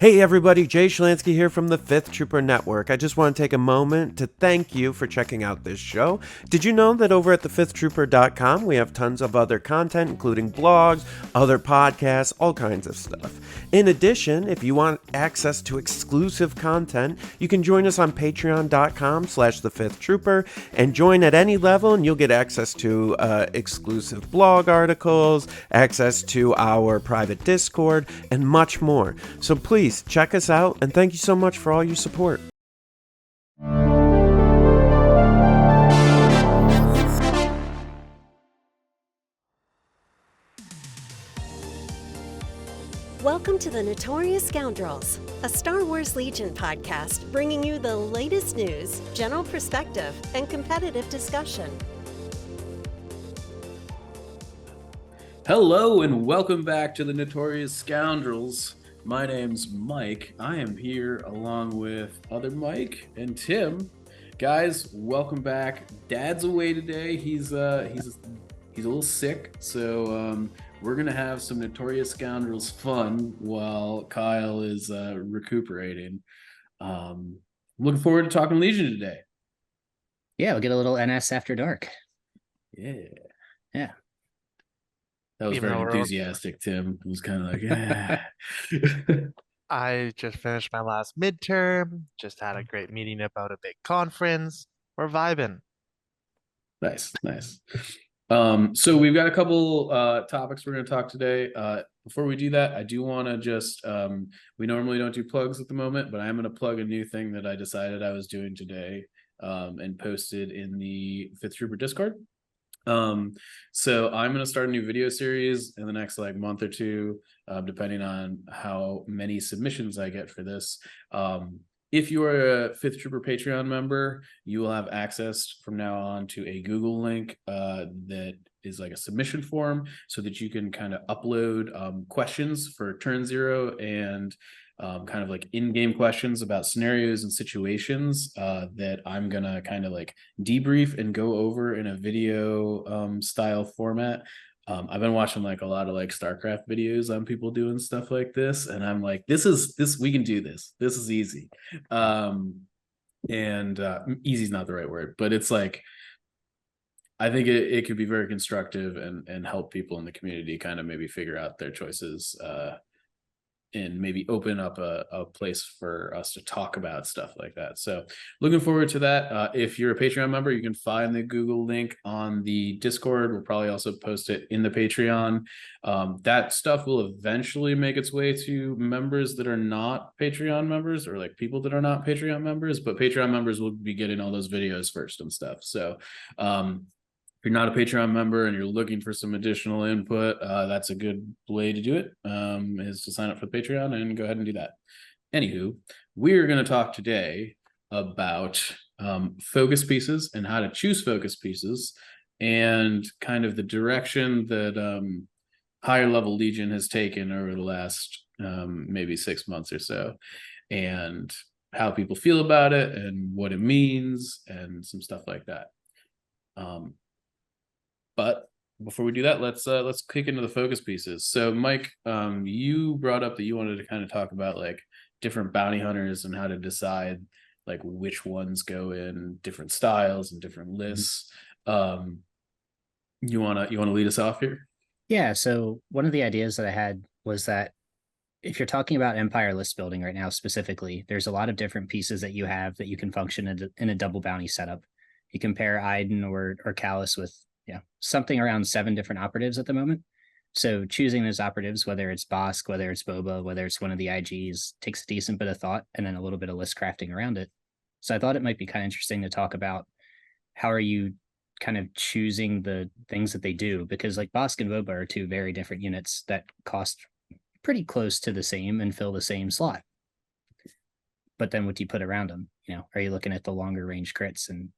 Hey everybody, Jay Schlansky here from the Fifth Trooper Network. I just want to take a moment to thank you for checking out this show. Did you know that over at thefifthtrooper.com we have tons of other content, including blogs, other podcasts, all kinds of stuff. In addition, if you want access to exclusive content, you can join us on patreon.com/thefifthtrooper and join at any level and you'll get access to exclusive blog articles, access to our private Discord, and much more. So please check us out, and thank you so much for all your support. Welcome to the Notorious Scoundrels, a Star Wars Legion podcast bringing you the latest news, general perspective, and competitive discussion. Hello and welcome back to the Notorious Scoundrels. My name's Mike. I am here along with other Mike and Tim. Guys, welcome back. Dad's away today. He's a little sick, so we're gonna have some Notorious Scoundrels fun while Kyle is recuperating. Looking forward to talking Legion today. Yeah, we'll get a little NS after dark. Yeah. That was Even very though enthusiastic, Tim. It was kind of like, yeah. I just finished my last midterm, just had a great meeting about a big conference. We're vibing. Nice. So we've got a couple topics we're going to talk today. Before we do that, I do want to just, we normally don't do plugs at the moment, but I'm going to plug a new thing that I decided I was doing today and posted in the Fifth Trooper Discord. So I'm going to start a new video series in the next month or two, depending on how many submissions I get for this. If you are a Fifth Trooper Patreon member, you will have access from now on to a Google link that is like a submission form so that you can kind of upload questions for turn zero and kind of like in-game questions about scenarios and situations that I'm gonna kind of like debrief and go over in a video style format. I've been watching like a lot of like StarCraft videos on people doing stuff like this, and I'm like, this we can do this. This is easy. Easy is not the right word, but it's like I think it could be very constructive and help people in the community kind of maybe figure out their choices and maybe open up a place for us to talk about stuff like that. So looking forward to that. If you're a Patreon member, you can find the Google link on the Discord. We'll probably also post it in the Patreon. That stuff will eventually make its way to members that are not Patreon members or like people that are not Patreon members, but Patreon members will be getting all those videos first and stuff. So if you're not a Patreon member and you're looking for some additional input, that's a good way to do it, is to sign up for the Patreon and go ahead and do that. Anywho, we're going to talk today about focus pieces and how to choose focus pieces and kind of the direction that higher level Legion has taken over the last maybe 6 months or so, and how people feel about it and what it means and some stuff like that. But before we do that, let's kick into the focus pieces. So Mike, you brought up that you wanted to kind of talk about like different bounty hunters and how to decide like which ones go in different styles and different lists. You wanna lead us off here? Yeah, so one of the ideas that I had was that if you're talking about Empire list building right now specifically, there's a lot of different pieces that you have that you can function in a double bounty setup. You compare Iden or Callus with something around 7 different operatives at the moment. So choosing those operatives, whether it's Bosk, whether it's Boba, whether it's one of the IGs, takes a decent bit of thought and then a little bit of list crafting around it. So I thought it might be kind of interesting to talk about how are you kind of choosing the things that they do, because like Bosk and Boba are 2 very different units that cost pretty close to the same and fill the same slot. But then what do you put around them? Are you looking at the longer range crits, and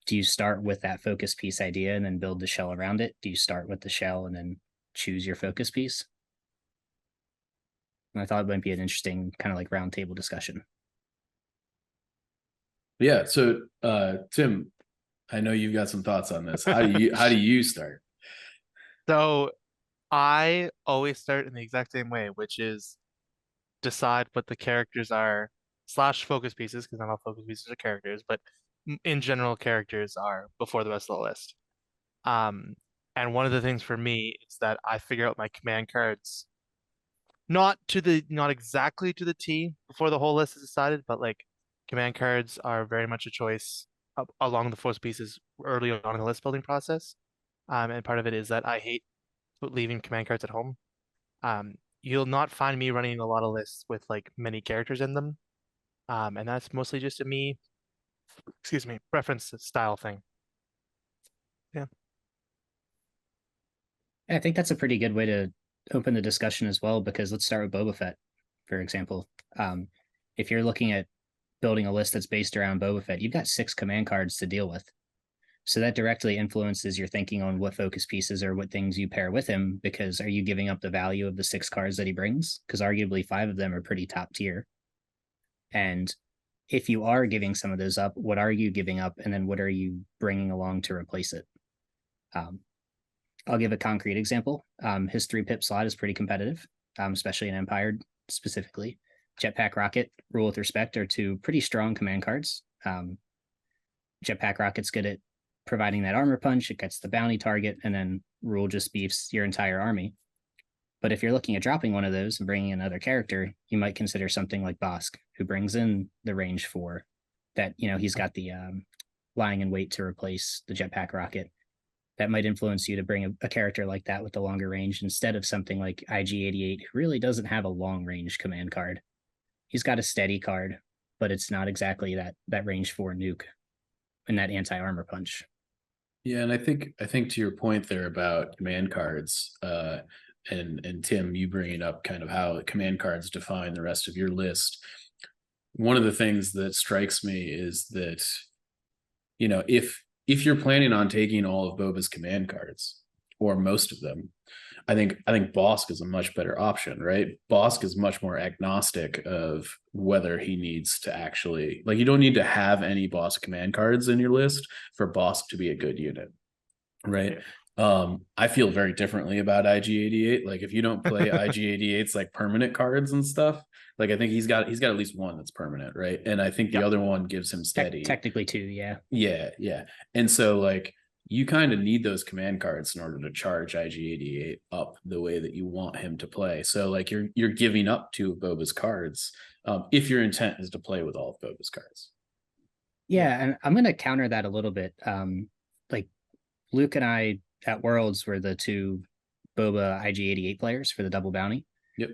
do you start with that focus piece idea and then build the shell around it? Do you start with the shell and then choose your focus piece? And I thought it might be an interesting kind of like roundtable discussion. Yeah. So Tim, I know you've got some thoughts on this. How do you start? So I always start in the exact same way, which is decide what the characters are slash focus pieces, because not all focus pieces are characters, but in general characters are before the rest of the list. Um, and one of the things for me is that I figure out my command cards not exactly to the T before the whole list is decided, but like command cards are very much a choice along the force pieces early on in the list building process. And part of it is that I hate leaving command cards at home. You'll not find me running a lot of lists with like many characters in them. And that's mostly just a me, excuse me, preference style thing. Yeah. I think that's a pretty good way to open the discussion as well, because let's start with Boba Fett, for example. If you're looking at building a list that's based around Boba Fett, you've got 6 command cards to deal with. So that directly influences your thinking on what focus pieces or what things you pair with him, because are you giving up the value of the 6 cards that he brings? Because arguably 5 of them are pretty top tier. And if you are giving some of those up, what are you giving up? And then what are you bringing along to replace it? I'll give a concrete example. His 3-pip slot is pretty competitive, especially in Empire specifically. Jetpack Rocket, Rule with Respect are 2 pretty strong command cards. Jetpack Rocket's good at providing that armor punch, it gets the bounty target, and then Rule just beefs your entire army. But if you're looking at dropping one of those and bringing another character, you might consider something like Bosk, who brings in the range 4 that, he's got the lying in wait to replace the Jetpack Rocket. That might influence you to bring a character like that with the longer range instead of something like IG-88, who really doesn't have a long range command card. He's got a steady card, but it's not exactly that range 4 nuke and that anti-armor punch. Yeah, and I think to your point there about command cards, and Tim, you bringing up kind of how command cards define the rest of your list. One of the things that strikes me is that, if you're planning on taking all of Boba's command cards, or most of them, I think Bosk is a much better option, right? Bosk is much more agnostic of whether he needs to actually, like, you don't need to have any Bosk command cards in your list for Bosk to be a good unit, right? I feel very differently about IG-88. Like, if you don't play IG-88's like permanent cards and stuff, like, I think he's got at least one that's permanent, right? And I think the other one gives him steady. Technically 2, yeah. Yeah. And so, like, you kind of need those command cards in order to charge IG-88 up the way that you want him to play. So, like, you're giving up 2 of Boba's cards if your intent is to play with all of Boba's cards. Yeah, and I'm going to counter that a little bit. Like, Luke and I at Worlds were the 2 Boba IG-88 players for the double bounty. Yep.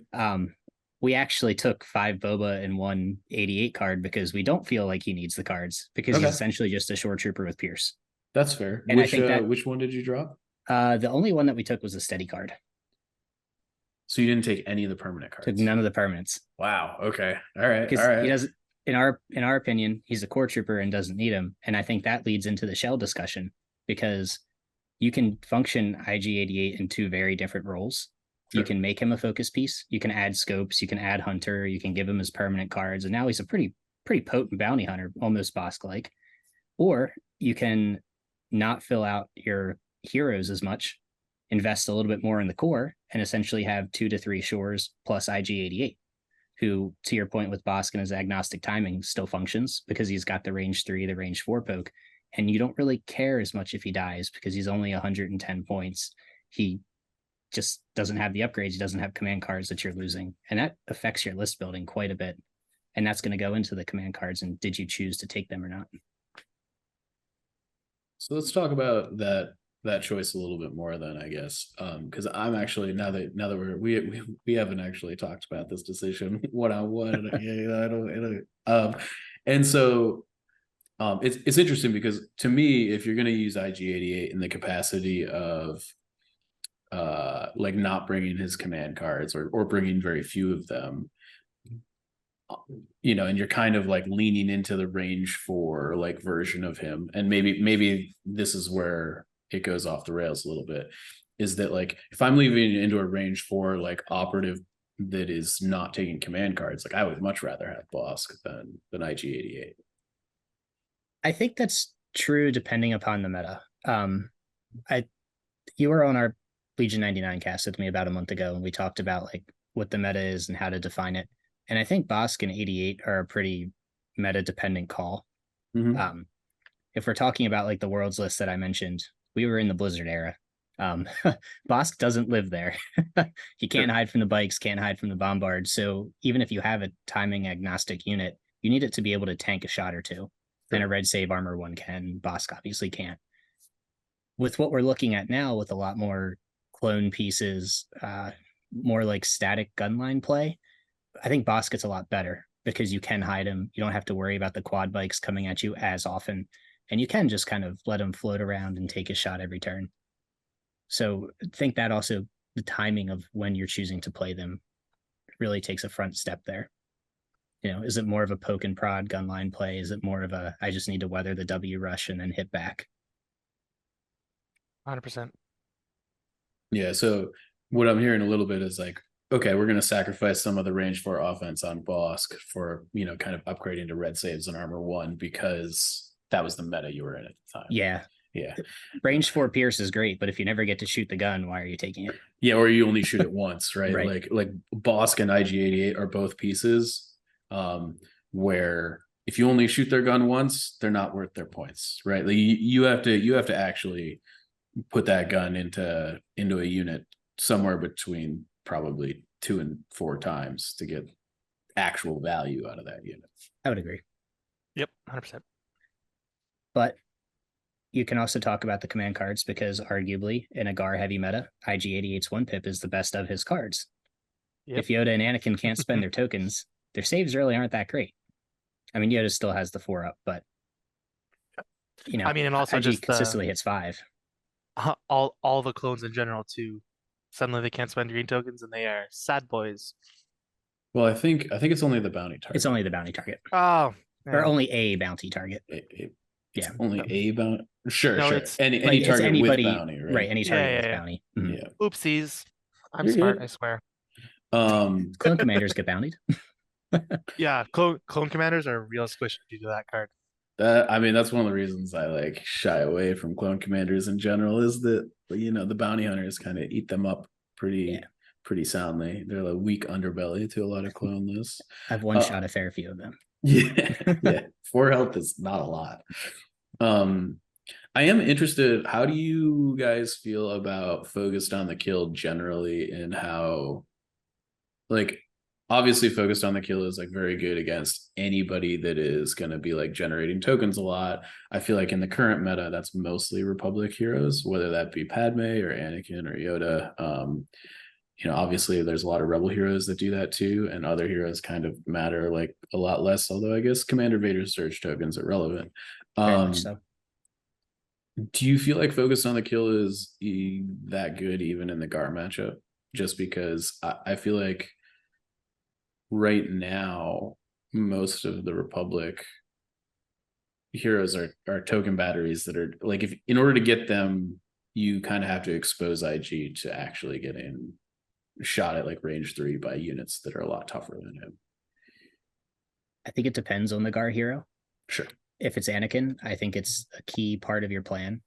We actually took 5 Boba and 1 88 card because we don't feel like he needs the cards, because he's essentially just a shore trooper with Pierce. That's fair. And I think which one did you drop? The only one that we took was a steady card. So you didn't take any of the permanent cards? Took none of the permanents. Wow. Okay. All right. Because he doesn't, in our opinion, he's a core trooper and doesn't need him. And I think that leads into the shell discussion, because you can function IG-88 in 2 very different roles. Sure. You can make him a focus piece. You can add scopes. You can add hunter. You can give him his permanent cards. And now he's a pretty potent bounty hunter, almost Bosk-like. Or you can not fill out your heroes as much, invest a little bit more in the core, and essentially have 2 to 3 shores plus IG-88, who, to your point with Bosk and his agnostic timing, still functions because he's got the range 3, the range 4 poke. And you don't really care as much if he dies because he's only 110 points. He just doesn't have the upgrades. He doesn't have command cards that you're losing. And that affects your list building quite a bit. And that's going to go into the command cards. And did you choose to take them or not? So let's talk about that choice a little bit more then, I guess. Because I'm actually, now that we haven't actually talked about this decision one-on-one. And so it's interesting because, to me, if you're going to use IG-88 in the capacity of like not bringing his command cards or bringing very few of them, and you're kind of like leaning into the range 4 like version of him, and maybe this is where it goes off the rails a little bit, is that, like, if I'm leaving into a range 4 like operative that is not taking command cards, like, I would much rather have Bosk than IG-88. I think that's true depending upon the meta. You were on our Legion 99 cast with me about a month ago, and we talked about like what the meta is and how to define it. And I think Bosk and 88 are a pretty meta dependent call. Mhm. If we're talking about like the worlds list that I mentioned, we were in the Blizzard era. Bosk doesn't live there. He can't Sure. hide from the bikes, can't hide from the bombard. So even if you have a timing agnostic unit, you need it to be able to tank a shot or two. And a Sure. red save armor one can. Bosk obviously can't. With what we're looking at now, with a lot more clone pieces, more like static gunline play, I think Boss gets a lot better because you can hide him. You don't have to worry about the quad bikes coming at you as often. And you can just kind of let him float around and take a shot every turn. So I think that also the timing of when you're choosing to play them really takes a front step there. Is it more of a poke and prod gunline play? Is it more of a I just need to weather the W rush and then hit back? 100%. Yeah. So what I'm hearing a little bit is like, okay, we're going to sacrifice some of the range 4 offense on Bosk for, kind of upgrading to red saves and armor 1 because that was the meta you were in at the time. Yeah. Yeah. Range 4 Pierce is great, but if you never get to shoot the gun, why are you taking it? Yeah. Or you only shoot it once, right? Right. Like Bosk and IG-88 are both pieces where if you only shoot their gun once, they're not worth their points, right? Like you have to actually put that gun into a unit somewhere between probably 2 and 4 times to get actual value out of that unit. I would agree. Yep, 100%. But you can also talk about the command cards because arguably in a Gar heavy meta, IG-88's 1-pip is the best of his cards. Yep. If Yoda and Anakin can't spend their tokens, their saves really aren't that great. I mean, Yoda still has the 4-up, but I mean, and also IG just consistently hits 5. all the clones in general too. Suddenly they can't spend green tokens and they are sad boys. Well, I think it's only the bounty target. It's only the bounty target. Oh, Or yeah. only a bounty target. It's only a bounty. Sure, No, sure. it's Any like, target anybody, with bounty, right? Any target Yeah, with yeah. bounty. Mhm. Yeah. Oopsies. I'm You're smart, good. I swear. Clone commanders get bountied. Yeah, clone commanders are real squishy to that card. I mean, that's one of the reasons I like shy away from clone commanders in general is that the bounty hunters kind of eat them up pretty soundly. They're a weak underbelly to a lot of clone lists. I've one shot a fair few of them. Yeah. 4 health is not a lot. I am interested, how do you guys feel about focused on the kill generally, and how, like, obviously focused on the kill is like very good against anybody that is going to be like generating tokens a lot. I feel like in the current meta, that's mostly Republic heroes, whether that be Padme or Anakin or Yoda. Obviously there's a lot of Rebel heroes that do that too, and other heroes kind of matter like a lot less, although I guess Commander Vader's surge tokens are relevant. Very much so. Do you feel like focus on the kill is that good even in the Gar matchup? Just because I feel like right now most of the Republic heroes are token batteries that are like, if in order to get them, you kind of have to expose IG to actually getting shot at like range 3 by units that are a lot tougher than him. I think it depends on the Gar hero. Sure. If it's Anakin, I think it's a key part of your plan.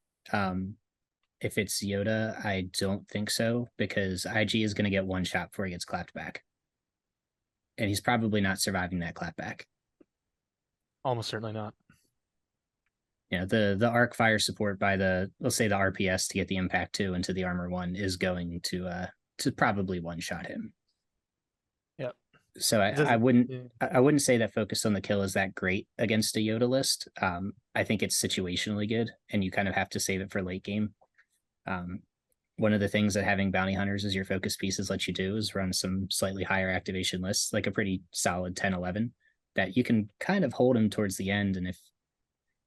If it's Yoda, I don't think so, because IG is going to get one shot before he gets clapped back. And he's probably not surviving that clapback. Almost certainly not. The arc fire support by let's say the RPS to get the impact 2 into the armor 1 is going to probably one shot him. Yep. So I wouldn't say that focus on the kill is that great against a Yoda list. I think it's situationally good, and you kind of have to save it for late game. One of the things that having bounty hunters as your focus pieces lets you do is run some slightly higher activation lists, like a pretty solid 10-11, that you can kind of hold them towards the end. And if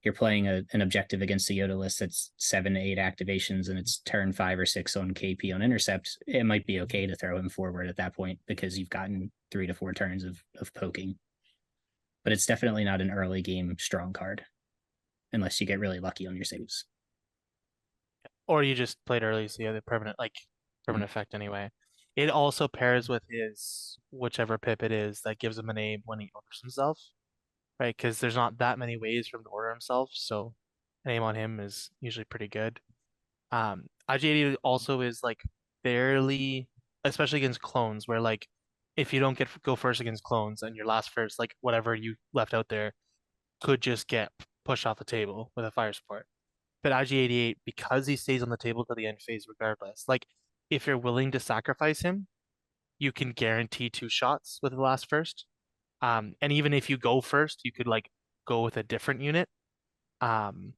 you're playing an objective against a Yoda list that's 7 to 8 activations and it's turn 5 or 6 on KP on intercept, it might be okay to throw him forward at that point because you've gotten 3 to 4 turns of poking. But it's definitely not an early game strong card unless you get really lucky on your saves. Or you just played early, so you have the permanent effect anyway. It also pairs with his whichever pip it is that gives him a name when he orders himself, right? Because there's not that many ways for him to order himself, so a name on him is usually pretty good. IG-80 also is like fairly, especially against clones, where like if you don't go first against clones and your last first, like whatever you left out there, could just get pushed off the table with a fire support. But IG-88, because he stays on the table to the end phase regardless, like if you're willing to sacrifice him, you can guarantee 2 shots with the last first. And even if you go first, you could like go with a different unit. Um,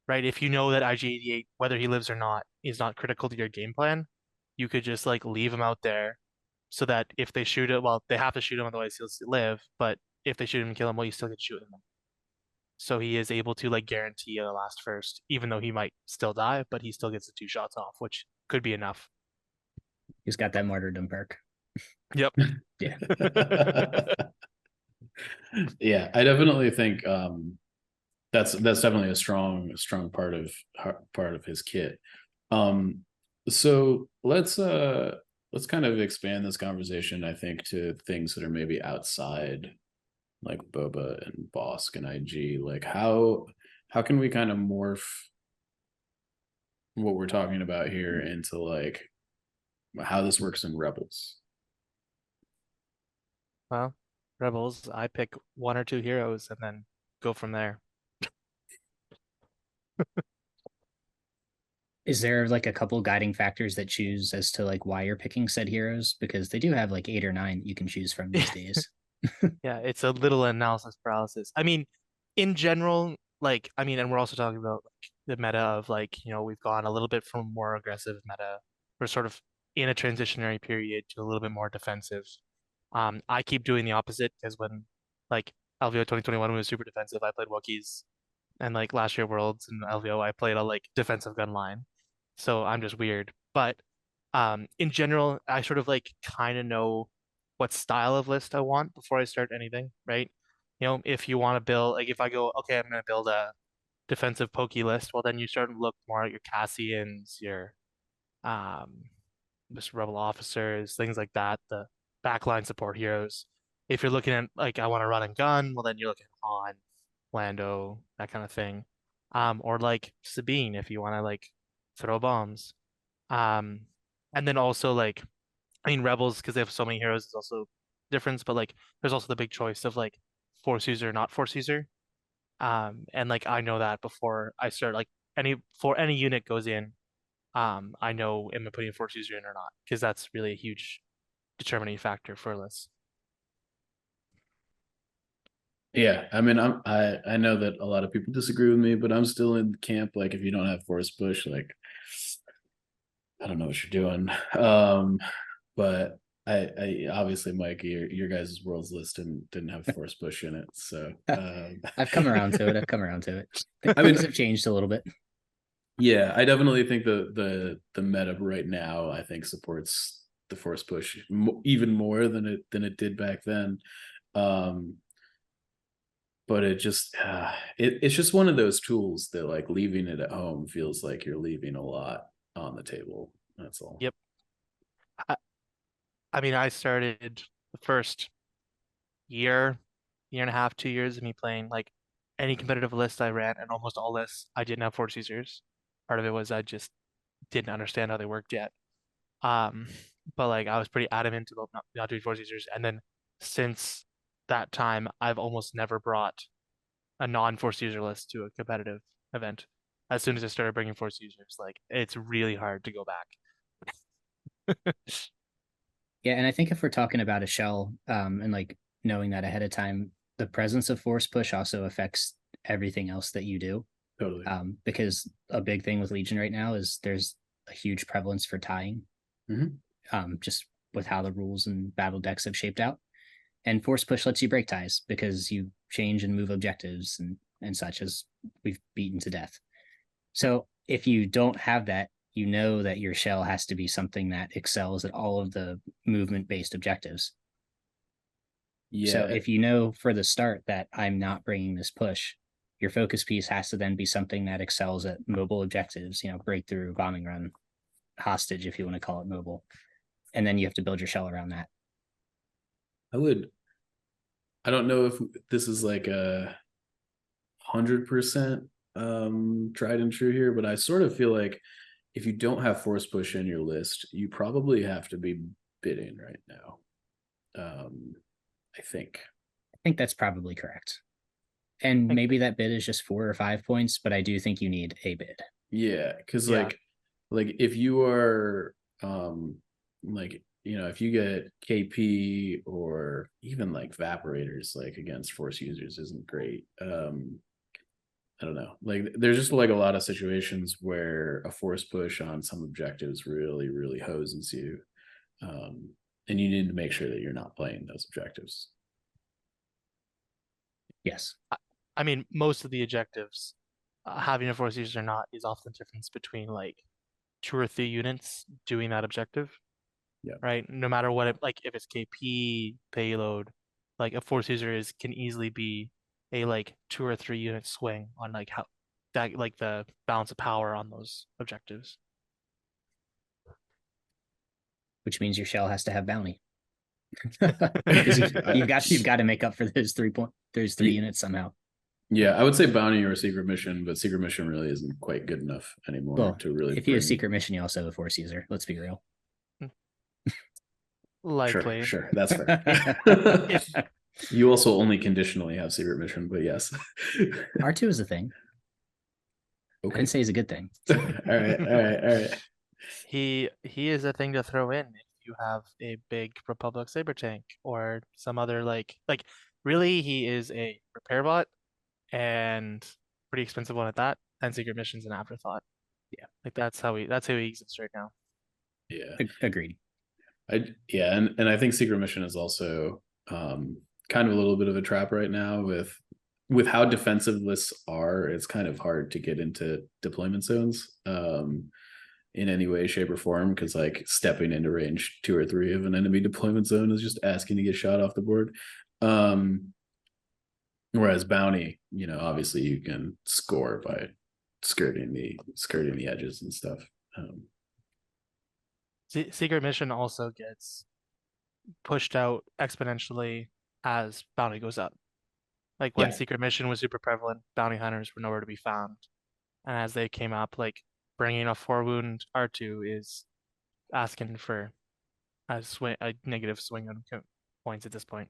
right? If you know that IG-88, whether he lives or not, is not critical to your game plan, you could just like leave him out there so that if they shoot it, well, they have to shoot him, otherwise he'll live. But if they shoot him and kill him, well, you still get to shoot him. So he is able to like guarantee a last first, even though he might still die, but he still gets the 2 shots off, which could be enough. He's got that martyrdom perk. Yep. Yeah. Yeah, I definitely think that's definitely a strong part of his kit. So let's kind of expand this conversation, I think, to things that are maybe outside, like Boba and Bosk and IG. Like how can we kind of morph what we're talking about here into like how this works in Rebels? Well, Rebels, I pick 1 or 2 heroes and then go from there. Is there like a couple guiding factors that choose as to like why you're picking said heroes? Because they do have like 8 or 9 you can choose from these days. Yeah, it's a little analysis paralysis. I mean, in general, like, I mean, and we're also talking about like the meta of like, we've gone a little bit from more aggressive meta. We're sort of in a transitionary period to a little bit more defensive. I keep doing the opposite because when like LVO 2021 was super defensive, I played Wookiees, and like last year Worlds and LVO, I played a like defensive gun line. So I'm just weird. But in general, I sort of like kind of know what style of list I want before I start anything, right? If you want to build, like if I go, okay, I'm going to build a defensive pokey list, well, then you start to look more at your Cassians, your um, just rebel officers, things like that, the backline support heroes. If you're looking at like I want to run and gun, well, then you're looking at Han, Lando, that kind of thing. Or like Sabine if you want to like throw bombs. Um, and then also like I mean Rebels because they have so many heroes is also difference, but like there's also the big choice of like force user, not force user. And like I know that before I start like any unit goes in, I know am I putting a force user in or not because that's really a huge determining factor for lists. Yeah, I mean, I know that a lot of people disagree with me, but I'm still in camp. Like, if you don't have force push, like, I don't know what you're doing. But I obviously, Mike, your guys' worlds list didn't have force push in it, so I've come around to it. I mean, Things have changed a little bit. yeah, I definitely think the meta right now, I think, supports the force push even more than it did back then. But it just it's just one of those tools that like leaving it at home feels like you're leaving a lot on the table. That's all. Yep. I mean, I started the first year and a half, 2 years of me playing like any competitive list I ran, and almost all lists I didn't have force users. Part of it was I just didn't understand how they worked yet. Um, but like I was pretty adamant about not doing force users, and then since that time, I've almost never brought a non-force user list to a competitive event. As soon as I started bringing force users, like it's really hard to go back. Yeah, and I think if we're talking about a shell, and like knowing that ahead of time, the presence of force push also affects everything else that you do. Totally. Because a big thing with Legion right now is there's a huge prevalence for tying, just with how the rules and battle decks have shaped out. And force push lets you break ties because you change and move objectives and such, as we've beaten to death. So if you don't have that, you know that your shell has to be something that excels at all of the movement-based objectives. Yeah. So if you know for the start that I'm not bringing this push, your focus piece has to then be something that excels at mobile objectives, breakthrough, bombing run, hostage, if you want to call it mobile. And then you have to build your shell around that. I don't know if this is like 100% tried and true here, but I sort of feel like if you don't have force push in your list, you probably have to be bidding right now. I think. I think that's probably correct. And maybe that bid is just 4 or 5 points, but I do think you need a bid. Yeah, because Yeah. like if you are like, you know, if you get KP or even like Vaporators like against force users isn't great. I don't know. Like there's just like a lot of situations where a force push on some objectives really, really hoses you. And you need to make sure that you're not playing those objectives. Yes. I mean, most of the objectives, having a force user or not, is often the difference between like 2 or 3 units doing that objective. Yeah. Right. No matter what it, like if it's KP payload, like a force user can easily be a like 2 or 3 unit swing on like how that like the balance of power on those objectives. Which means your shell has to have bounty. you've got to make up for those 3 units somehow. Yeah, I would say bounty or secret mission, but secret mission really isn't quite good enough anymore to really. If you have secret mission, you also have a force user. Let's be real. Likely. Sure, that's fair. You also only conditionally have secret mission, but yes. R2 is a thing. Okay. I didn't say he's a good thing. All right. He is a thing to throw in if you have a big Republic Saber tank or some other like really he is a repair bot and pretty expensive one at that, and secret mission's an afterthought. Yeah. Like that's how he exists right now. Yeah. Agreed. And I think secret mission is also kind of a little bit of a trap right now with how defensive lists are. It's kind of hard to get into deployment zones in any way, shape, or form, because like stepping into range 2 or 3 of an enemy deployment zone is just asking to get shot off the board. Whereas bounty, you know, obviously you can score by skirting the edges and stuff. Secret mission also gets pushed out exponentially as bounty goes up. Like when secret mission was super prevalent, bounty hunters were nowhere to be found, and as they came up, like bringing a 4 wound R2 is asking for a negative swing on points at this point.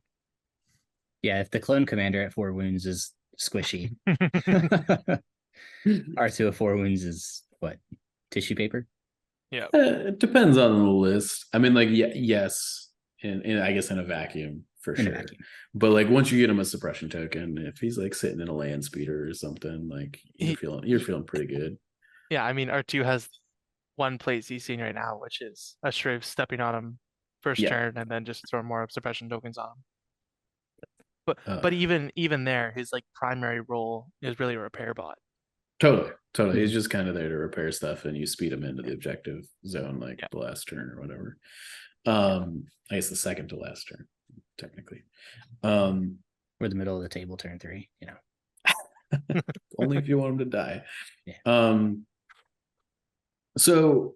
Yeah, if the clone commander at 4 wounds is squishy, R2 at 4 wounds is what? Tissue paper? Yeah. It depends on the list. I mean, like, yes, in I guess in a vacuum for sure. But like once you get him a suppression token, if he's like sitting in a land speeder or something, like you're feeling pretty good. Yeah, I mean R2 has one place he's seen right now, which is a Shriv stepping on him first turn and then just throwing more suppression tokens on him. But even there, his like primary role is really a repair bot. Totally. He's just kind of there to repair stuff, and you speed him into the objective zone like the last turn or whatever. I guess the second to last turn, technically. Or the middle of the table, turn 3. You know, only if you want him to die. Yeah. So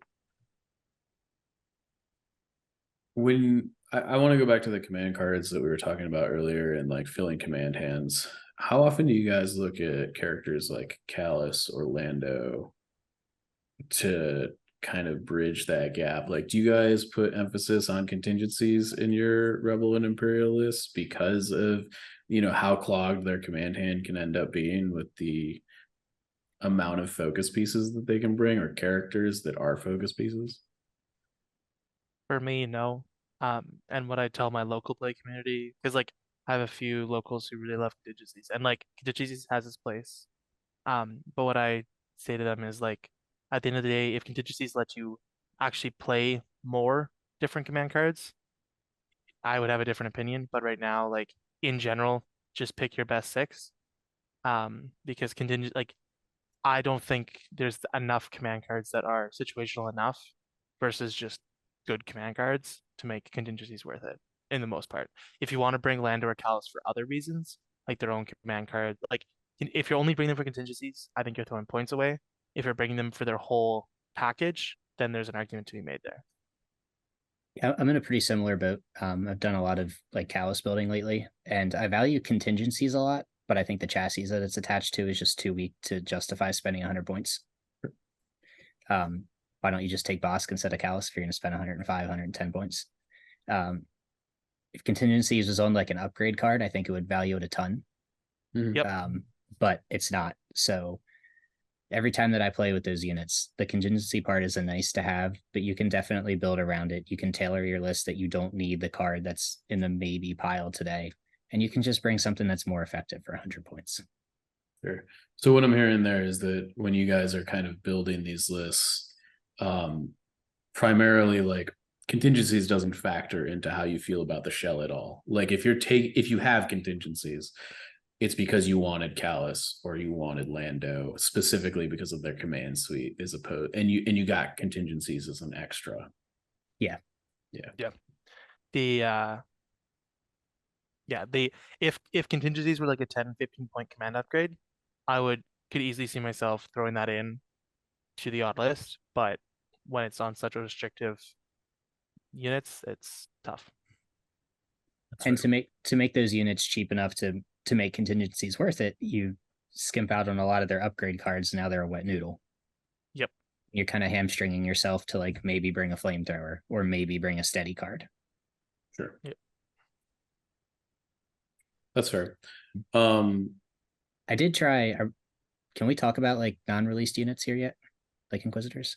when I want to go back to the command cards that we were talking about earlier and like filling command hands, how often do you guys look at characters like Callus or Lando to kind of bridge that gap? Like, do you guys put emphasis on contingencies in your Rebel and Imperial lists because of, you know, how clogged their command hand can end up being with the amount of focus pieces that they can bring, or characters that are focus pieces? For me, no. And what I tell my local play community, because like I have a few locals who really love Contingencies, and like Contingencies has its place. But what I say to them is like, at the end of the day, if Contingencies let you actually play more different command cards, I would have a different opinion. But right now, like in general, just pick your best 6. Because I don't think there's enough command cards that are situational enough versus just good command cards to make Contingencies worth it in the most part. If you want to bring Lando or Callus for other reasons, like their own command card, like if you're only bringing them for Contingencies, I think you're throwing points away. If you're bringing them for their whole package, then there's an argument to be made there. Yeah, I'm in a pretty similar boat. I've done a lot of like Callus building lately, and I value Contingencies a lot, but I think the chassis that it's attached to is just too weak to justify spending 100 points. Why don't you just take Bosk instead of Callus if you're going to spend 105, 110 points? if Contingencies was on like an upgrade card, I think it would value it a ton. Mhm. Yep. But it's not. So every time that I play with those units, the contingency part is a nice to have, but you can definitely build around it. You can tailor your list that you don't need the card that's in the maybe pile today. And you can just bring something that's more effective for 100 points. Sure. So what I'm hearing there is that when you guys are kind of building these lists, primarily like contingencies doesn't factor into how you feel about the shell at all. Like if you have contingencies, it's because you wanted Callus or you wanted Lando specifically because of their command suite, as opposed, and you got contingencies as an extra. Yeah. The if contingencies were like a 10-15 point command upgrade, could easily see myself throwing that in to the odd list, but when it's on such a restrictive units, it's tough. And to make those units cheap enough to make contingencies worth it, you skimp out on a lot of their upgrade cards. Now they're a wet noodle. Yep. You're kind of hamstringing yourself to like maybe bring a flamethrower or maybe bring a steady card. Sure. Yep. That's fair. I did try. Can we talk about like non-released units here yet? Like Inquisitors?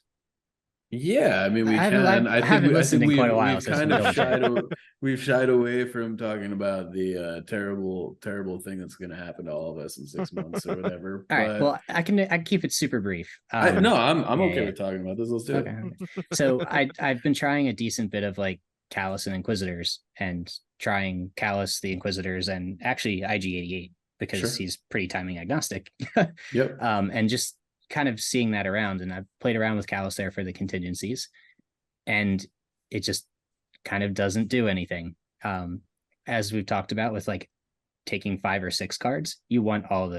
Yeah, I mean we I can. haven't listened in quite a while, we've so kind of double check. we've shied away from talking about the terrible thing that's going to happen to all of us in 6 months or whatever. All right. Well, I can keep it super brief. I'm Yeah, okay yeah. with talking about this. Let's do Okay. it. So I've been trying a decent bit of like Callus and Inquisitors and trying Callus, the Inquisitors, and actually IG-88 because Sure. he's pretty timing agnostic. Yep. And just kind of seeing that around. And I've played around with Callus there for the contingencies, and it just kind of doesn't do anything. As we've talked about with like taking 5 or 6 cards, you want all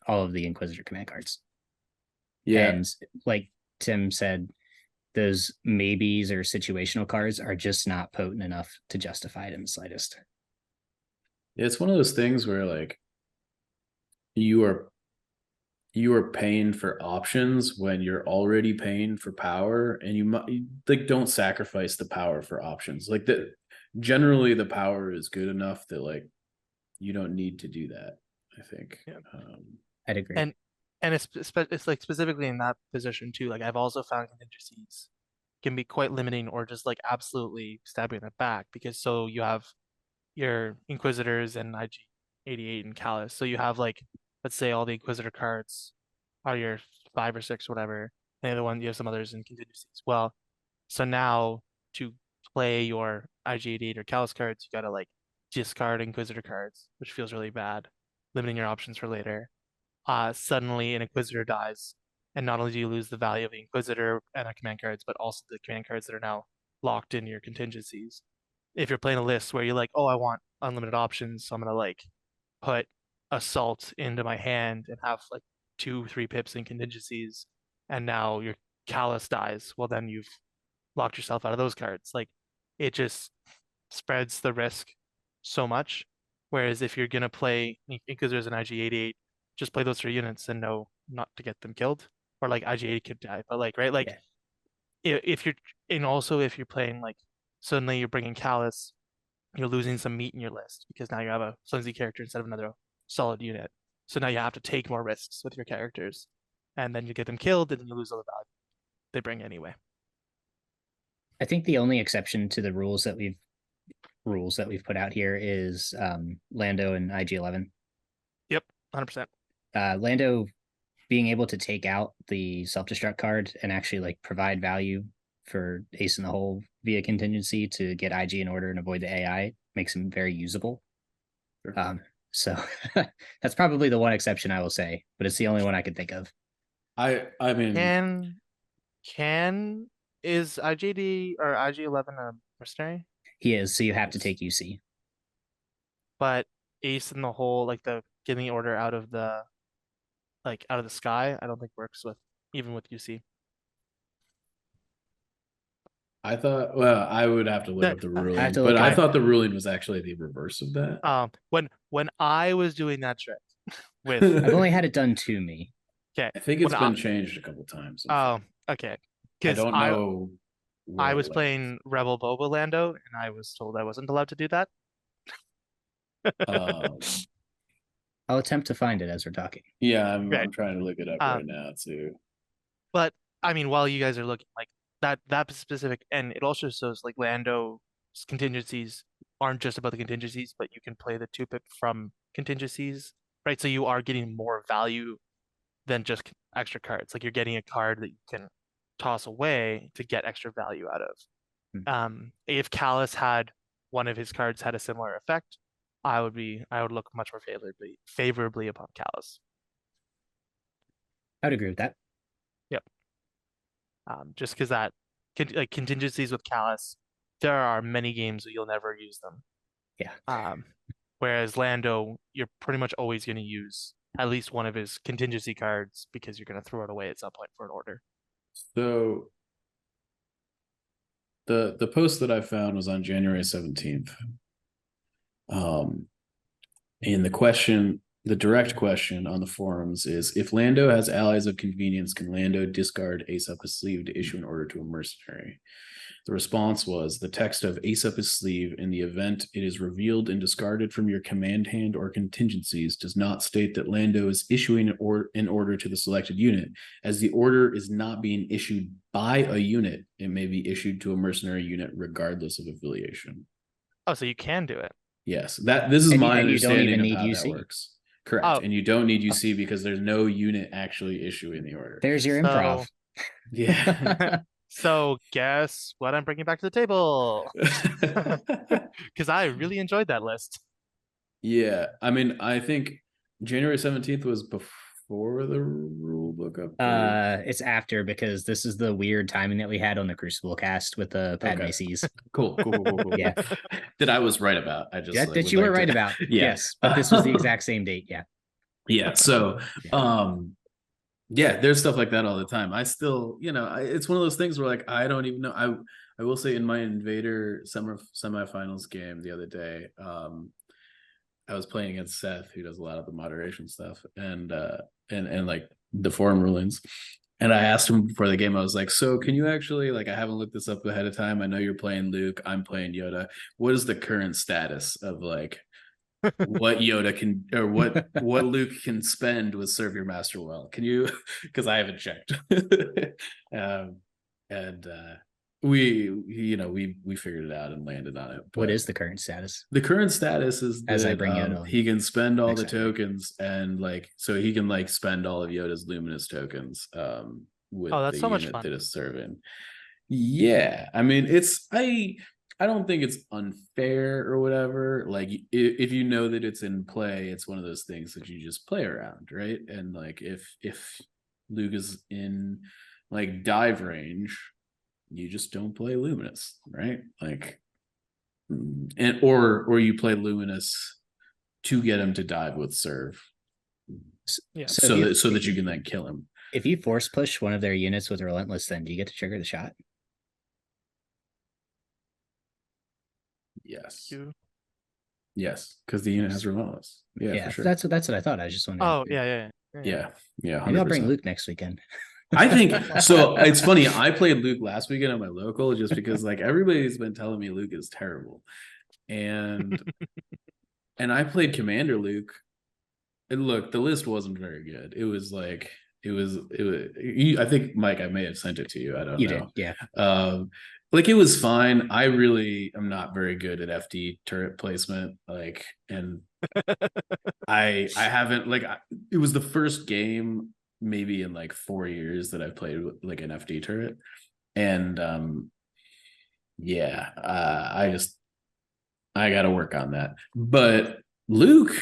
of the Inquisitor command cards. Yeah. And like Tim said, those maybes or situational cards are just not potent enough to justify it in the slightest. It's one of those things where like you are paying for options when you're already paying for power, and you like don't sacrifice the power for options. Like that, generally the power is good enough that like you don't need to do that, I think. Yeah. I'd agree. And it's like specifically in that position too. Like I've also found contingencies can be quite limiting or just like absolutely stabbing in the back, because so you have your Inquisitors and IG-88 and Callus. So you have like, let's say all the Inquisitor cards are your 5 or 6 or whatever, and the other one you have some others in contingencies. Well, so now to play your IG-88 or Callus cards, you gotta like discard Inquisitor cards, which feels really bad, limiting your options for later. Suddenly an Inquisitor dies, and not only do you lose the value of the Inquisitor and the command cards, but also the command cards that are now locked in your contingencies. If you're playing a list where you're like, oh, I want unlimited options, so I'm gonna like put Assault into my hand and have like 2-3 pips in contingencies, and now your Callus dies, well then you've locked yourself out of those cards. Like it just spreads the risk so much. Whereas if you're gonna play Inquisitors and IG-88, just play those 3 units and know not to get them killed. Or like IG-88 could die, but like right, like if you're, and also if you're playing like suddenly you're bringing Callus, you're losing some meat in your list because now you have a flimsy character instead of another solid unit. So now you have to take more risks with your characters, and then you get them killed, and then you lose all the value they bring anyway. I think the only exception to the rules that we've put out here is Lando and IG-11. Yep, 100%. Lando being able to take out the self-destruct card and actually like provide value for Ace in the Hole via contingency to get IG in order and avoid the AI makes him very usable. Sure. So that's probably the one exception I will say, but it's the only one I could think of. I mean, Is IGD or IG-11 a mercenary? He is, so you have to take UC. But Ace in the Hole, like the getting the order out of the sky, I don't think works with even with UC. I thought, well, I would have to look up the ruling, but I thought the ruling was actually the reverse of that. When I was doing that trick with, I've only had it done to me. Okay, I think it's been changed a couple times. Oh, okay. I don't know I was like, playing Rebel Boba Lando, and I was told I wasn't allowed to do that. um, I'll attempt to find it as we're talking. yeah, Right. I'm trying to look it up right now too. But I mean, while you guys are looking, like that specific, and it also shows like Lando's contingencies aren't just about the contingencies, but you can play the two pick from contingencies, right? So you are getting more value than just extra cards. Like you're getting a card that you can toss away to get extra value out of. If Callus had one of his cards had a similar effect, I would look much more favorably upon Callus. I would agree with that. Yep. Just because that like contingencies with Callus, there are many games that you'll never use them. Yeah. Whereas Lando, you're pretty much always going to use at least one of his contingency cards because you're going to throw it away at some point for an order. So the post that I found was on January 17th. And the direct question on the forums is, if Lando has allies of convenience, can Lando discard Ace Up His Sleeve to issue an order to a mercenary? The response was, the text of Ace Up His Sleeve in the event it is revealed and discarded from your command hand or contingencies does not state that Lando is issuing an order to the selected unit. As the order is not being issued by a unit, it may be issued to a mercenary unit regardless of affiliation. Oh, so you can do it. Yes, this is my understanding of how that works. Correct. Oh. And you don't need UC because there's no unit actually issuing the order. There's your improv. Yeah. So guess what I'm bringing back to the table? Because I really enjoyed that list. Yeah. I mean, I think January 17th was before the rule book update. It's after, because this is the weird timing that we had on the Crucible cast with the Padme Cs. Cool. Yeah. That I was right about. I just that you were right about. Yes. But this was the exact same date. Yeah. Yeah. So yeah, there's stuff like that all the time. I still, it's one of those things where like I don't even know. I will say in my Invader semifinals game the other day, I was playing against Seth, who does a lot of the moderation stuff and like the forum rulings. And I asked him before the game, I was like, so can you actually, like, I haven't looked this up ahead of time. I know you're playing Luke, I'm playing Yoda. What is the current status of like what Yoda can, or what Luke can spend with Serve Your Master Well? Can you, because I haven't checked. We figured it out and landed on it. But what is the current status? The current status is that, as I bring Yoda on, he can spend all the tokens, and like, so he can like spend all of Yoda's luminous tokens with that's the so much unit fun. that is serving. Yeah, I mean, I don't think it's unfair or whatever. Like, if you know that it's in play, it's one of those things that you just play around, right? And like, if Luke is in like dive range, you just don't play luminous, right? Like, and or you play luminous to get him to dive with serve, yeah. So that you can then kill him. If you force push one of their units with relentless, then do you get to trigger the shot? Yes. Yes, because the unit has relentless. Yeah, for sure. That's what I thought. I was just wondering. Oh, yeah. Yeah. Maybe I'll bring Luke next weekend. I think so. It's funny. I played Luke last weekend at my local just because like everybody's been telling me Luke is terrible, and I played Commander Luke. And look, the list wasn't very good. It was. I think Mike, I may have sent it to you. I don't know. You did, yeah. Like, it was fine. I really am not very good at FD turret placement. Like, and I haven't it was the first game maybe in like 4 years that I've played with like an FD turret, and I got to work on that. But Luke,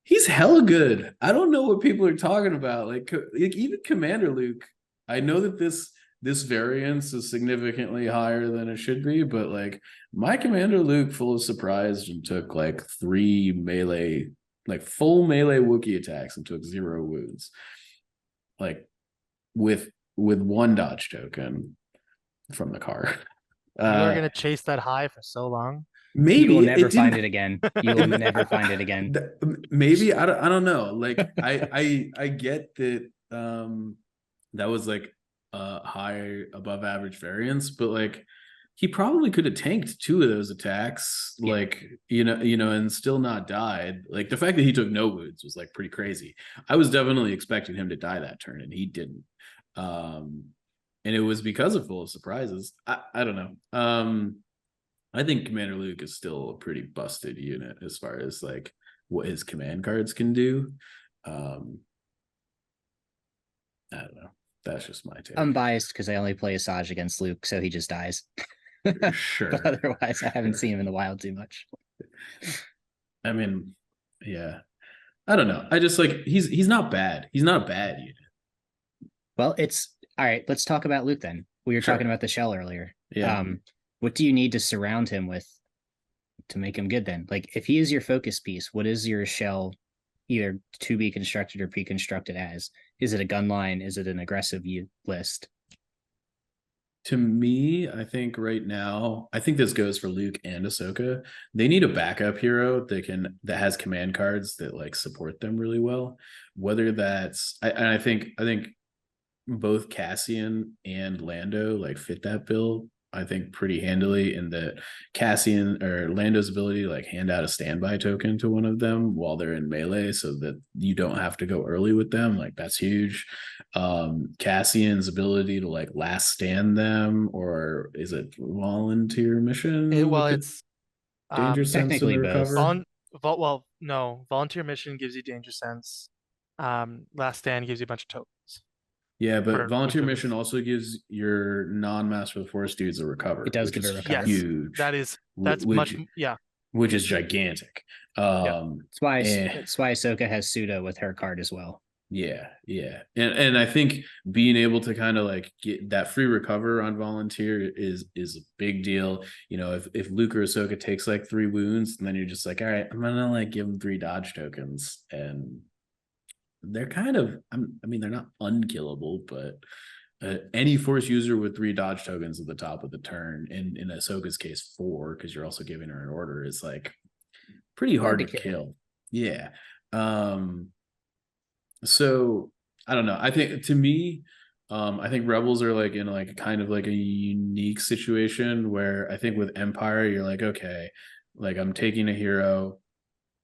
he's hella good. I don't know what people are talking about. Like even Commander Luke, I know that this variance is significantly higher than it should be, but like my Commander Luke full of surprised and took like 3 melee, like full melee Wookiee attacks and took 0 wounds. Like with 1 dodge token from the car. You are gonna chase that high for so long. Maybe you will never find it again. You will never find it again. Maybe I don't know. Like I get that that was like high above average variance, but like he probably could have tanked 2 of those attacks, Yeah. like, and still not died. Like, the fact that he took no wounds was like pretty crazy. I was definitely expecting him to die that turn, and he didn't. And it was because of full of surprises. I don't know. I think Commander Luke is still a pretty busted unit as far as like what his command cards can do. I don't know. That's just my take. I'm biased because I only play Asajj against Luke, so he just dies. Sure. But otherwise, I haven't seen him in the wild too much. I mean, yeah. I don't know. I just like he's not bad. He's not a bad unit. Well, it's all right. Let's talk about Luke then. We were Sure. talking about the shell earlier. Yeah. What do you need to surround him with to make him good then? Like, if he is your focus piece, what is your shell either to be constructed or pre-constructed as? Is it a gun line? Is it an aggressive list? To me, I think right now, I think this goes for Luke and Ahsoka. They need a backup hero that has command cards that like support them really well. Whether that's I think both Cassian and Lando like fit that bill, I think, pretty handily, in that Cassian or Lando's ability to like hand out a standby token to one of them while they're in melee so that you don't have to go early with them. Like, that's huge. Cassian's ability to like last stand them, or is it volunteer mission? It's danger sense and technically both. recover. No, volunteer mission gives you danger sense. Last stand gives you a bunch of tokens. Yeah, but for volunteer which mission is- also gives your non-master of the force dudes a recover. It does which give is it a recover. Yes, huge. that's which, much, yeah. which is gigantic. That's why and- that's why Ahsoka has pseudo with her card as well. Yeah, and I think being able to kind of like get that free recover on volunteer is a big deal. You know, if Luke or Ahsoka takes like 3 wounds, and then you're just like, all right, I'm gonna like give them 3 dodge tokens, and they're kind of, I mean, they're not unkillable, but any force user with 3 dodge tokens at the top of the turn, in Ahsoka's case 4, because you're also giving her an order, is like pretty hard to kill. Yeah. So I don't know. I think, to me, I think Rebels are like in like kind of like a unique situation where I think with Empire, you're like, okay, like I'm taking a hero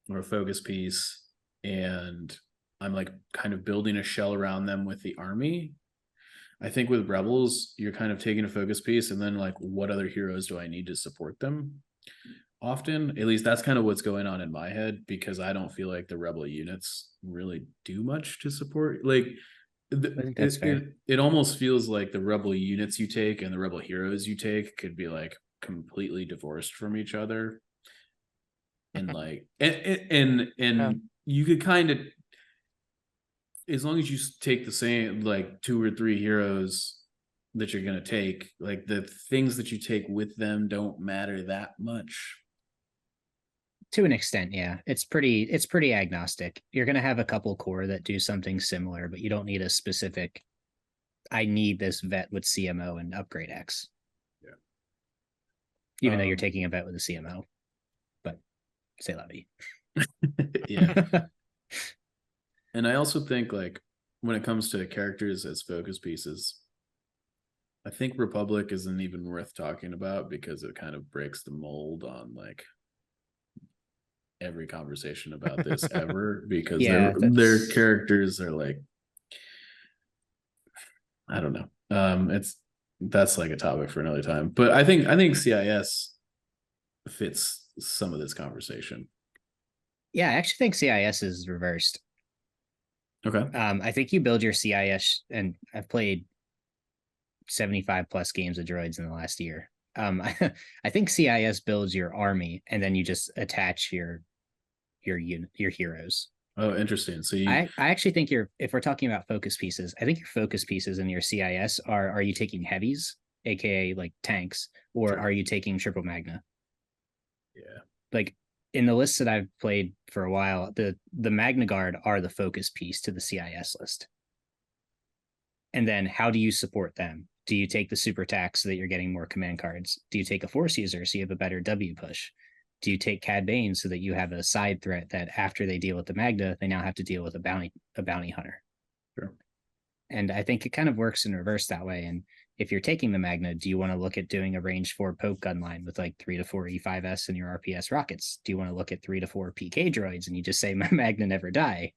or a focus piece, and I'm like kind of building a shell around them with the army. I think with Rebels, you're kind of taking a focus piece, and then like, what other heroes do I need to support them? Often, at least that's kind of what's going on in my head, because I don't feel like the Rebel units really do much to support. Like, I think that's fair. It almost feels like the Rebel units you take and the Rebel heroes you take could be like completely divorced from each other. And like, and Yeah. you could kind of, as long as you take the same like 2 or 3 heroes that you're going to take, like the things that you take with them don't matter that much. To an extent, yeah. It's pretty agnostic. You're gonna have a couple core that do something similar, but you don't need a specific, I need this vet with CMO and upgrade X. Yeah. Even though you're taking a vet with a CMO. But say la vie. Yeah. And I also think, like, when it comes to characters as focus pieces, I think Republic isn't even worth talking about, because it kind of breaks the mold on like every conversation about this ever, because their characters are like, I don't know. That's like a topic for another time. But I think CIS fits some of this conversation. Yeah, I actually think CIS is reversed. Okay. I think you build your CIS, and I've played 75 plus games of droids in the last year. I think CIS builds your army, and then you just attach your heroes. Oh, interesting. So I actually think if we're talking about focus pieces, I think your focus pieces in your CIS are you taking heavies, aka like tanks, or are you taking triple magna? Yeah. Like, in the lists that I've played for a while, the Magna Guard are the focus piece to the CIS list. And then how do you support them? Do you take the super tax so that you're getting more command cards? Do you take a force user so you have a better W push? Do you take Cad Bane so that you have a side threat that after they deal with the Magna, they now have to deal with a bounty hunter? Sure. And I think it kind of works in reverse that way. And if you're taking the Magna, do you want to look at doing a range 4 poke gun line with like 3 to 4 E5S and your RPS rockets? Do you want to look at 3 to 4 PK droids and you just say my Magna never die?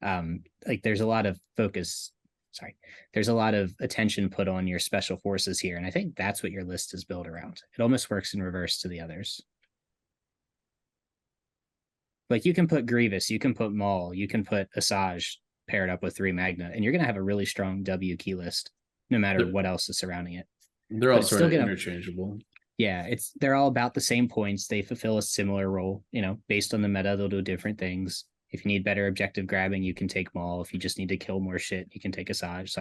Like there's a lot of there's a lot of attention put on your special forces here, and I think that's what your list is built around. It almost works in reverse to the others. Like you can put Grievous, you can put Maul, you can put Asajj paired up with 3 Magna, and you're going to have a really strong W key list, no matter what else is surrounding it. They're all sort of interchangeable. Yeah, they're all about the same points. They fulfill a similar role. Based on the meta, they'll do different things. If you need better objective grabbing, you can take Maul. If you just need to kill more shit, you can take Asajj.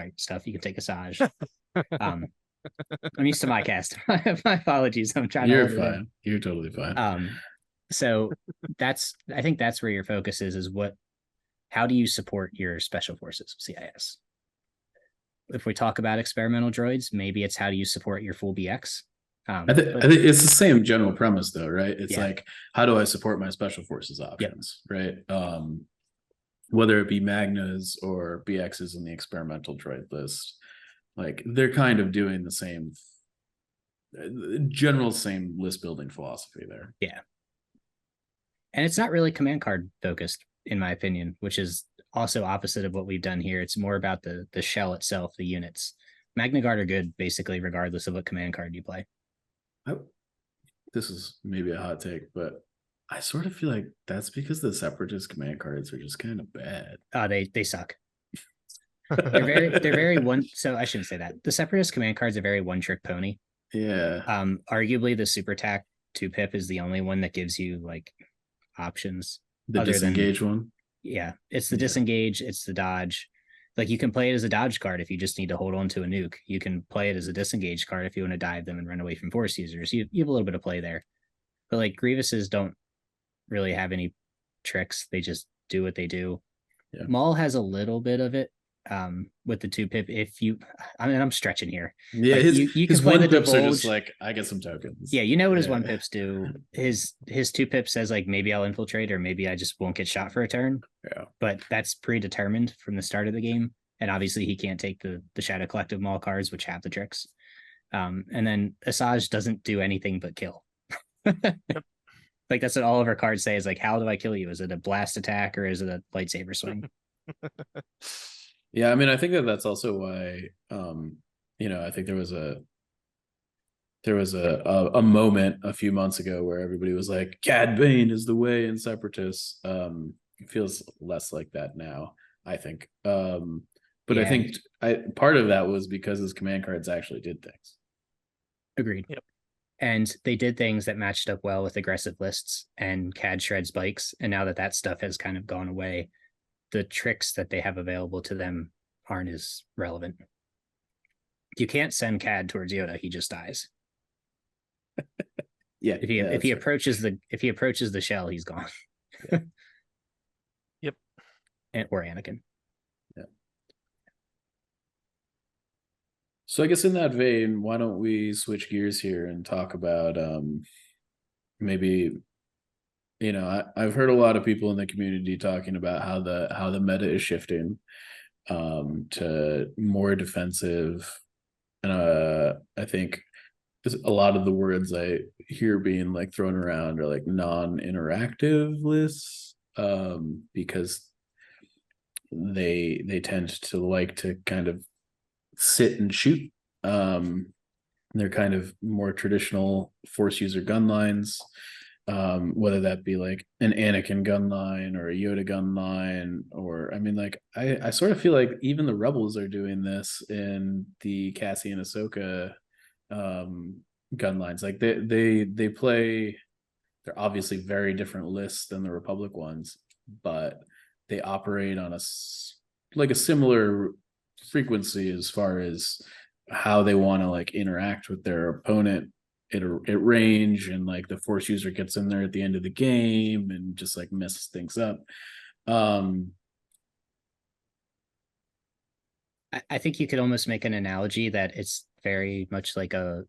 You can take Asajj. I'm used to my cast. My apologies. I'm trying You're to. fine. You're totally fine. So I think that's where your focus is how do you support your special forces of CIS? If we talk about experimental droids, maybe it's how do you support your full BX? I think it's the same general premise though, right? It's like, how do I support my special forces options, right? Whether it be Magnas or BXs in the experimental droid list, like they're kind of doing the same list building philosophy there. Yeah. And it's not really command card focused, in my opinion, which is also opposite of what we've done here. It's more about the shell itself, the units. Magna Guard are good, basically, regardless of what command card you play. This is maybe a hot take, but I sort of feel like that's because the Separatist command cards are just kind of bad. They suck. they're very one. So I shouldn't say that. The Separatist command cards are very one trick pony. Yeah. Arguably, the Super Tac 2 pip is the only one that gives you like options. The disengage one. Yeah, it's the disengage. It's the dodge. Like you can play it as a dodge card if you just need to hold on to a nuke. You can play it as a disengage card if you want to dive them and run away from force users. You have a little bit of play there. But like Grievouses don't really have any tricks. They just do what they do. Yeah. Maul has a little bit of it with the 2 pip. I'm stretching here. Yeah, like you can play the pips are just like, I get some tokens. Yeah, you know what his 1 pips do. His 2 pip says like maybe I'll infiltrate or maybe I just won't get shot for a turn. Yeah. But that's predetermined from the start of the game. And obviously he can't take the Shadow Collective Maul cards, which have the tricks. And then Asajj doesn't do anything but kill. Like that's what all of our cards say is like, how do I kill you? Is it a blast attack or is it a lightsaber swing? Yeah, I mean, I think that's also why, I think there was a moment a few months ago where everybody was like, Cad Bane is the way in Separatists. It feels less like that now, I think. But I think part of that was because his command cards actually did things. Agreed. Yep. And they did things that matched up well with aggressive lists and CAD shreds bikes. And now that stuff has kind of gone away, the tricks that they have available to them aren't as relevant. You can't send CAD towards Yoda; he just dies. Yeah. If he approaches the shell, he's gone. Yeah. Yep. Or Anakin. Yeah. So I guess in that vein, why don't we switch gears here and talk about maybe, I've heard a lot of people in the community talking about how the meta is shifting to more defensive, and I think a lot of the words I hear being like thrown around are like non-interactive lists, because they tend to like to kind of sit and shoot. They're kind of more traditional force user gun lines, whether that be like an Anakin gun line or a Yoda gun line, or I mean, like I sort of feel like even the Rebels are doing this in the Cassie and Ahsoka gun lines. Like they play, they're obviously very different lists than the Republic ones, but they operate on a similar frequency as far as how they want to like interact with their opponent at range, and like the force user gets in there at the end of the game and just like messes things up. I think you could almost make an analogy that it's very much like a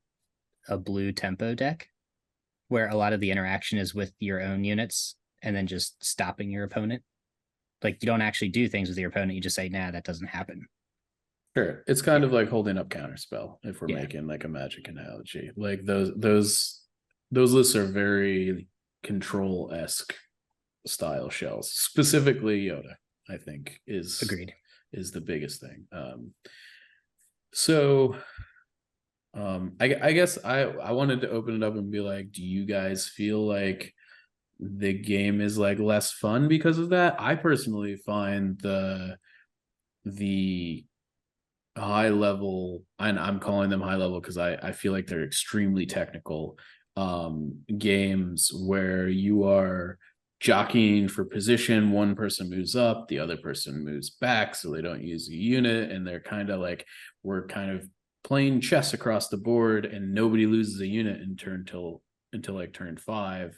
blue tempo deck where a lot of the interaction is with your own units and then just stopping your opponent. Like you don't actually do things with your opponent, you just say, nah, that doesn't happen. Sure. It's kind of like holding up counterspell if we're Yeah. making like a Magic analogy. Like those lists are very control-esque style shells. Specifically Yoda, I think, Agreed. is the biggest thing. So I guess I wanted to open it up and be like, do you guys feel like the game is like less fun because of that? I personally find the high level, and I'm calling them high level because I feel like they're extremely technical games where you are jockeying for position. One person moves up, the other person moves back, so they don't use a unit, and they're kind of like, we're kind of playing chess across the board, and nobody loses a unit until like turn 5,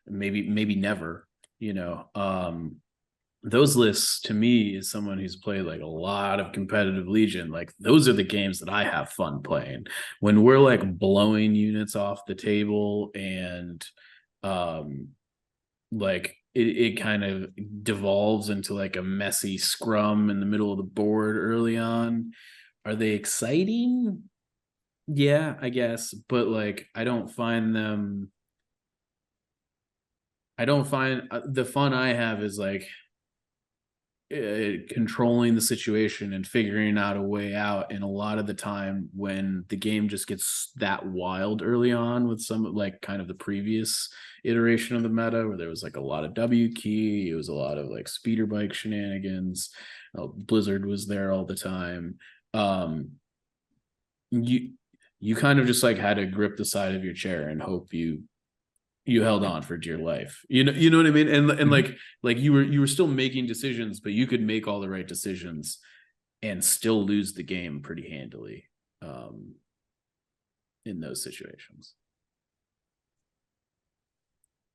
maybe never, you know. Those lists, to me, as someone who's played like a lot of competitive Legion, like those are the games that I have fun playing. When we're like blowing units off the table and like it kind of devolves into like a messy scrum in the middle of the board early on. Are they exciting? Yeah, I guess, but like I don't find the fun I have is like controlling the situation and figuring out a way out. And a lot of the time when the game just gets that wild early on with some like kind of the previous iteration of the meta where there was like a lot of W key, it was a lot of like speeder bike shenanigans, Blizzard was there all the time. You kind of just like had to grip the side of your chair and hope you held on for dear life. You know what I mean? And like you were still making decisions, but you could make all the right decisions and still lose the game pretty handily in those situations.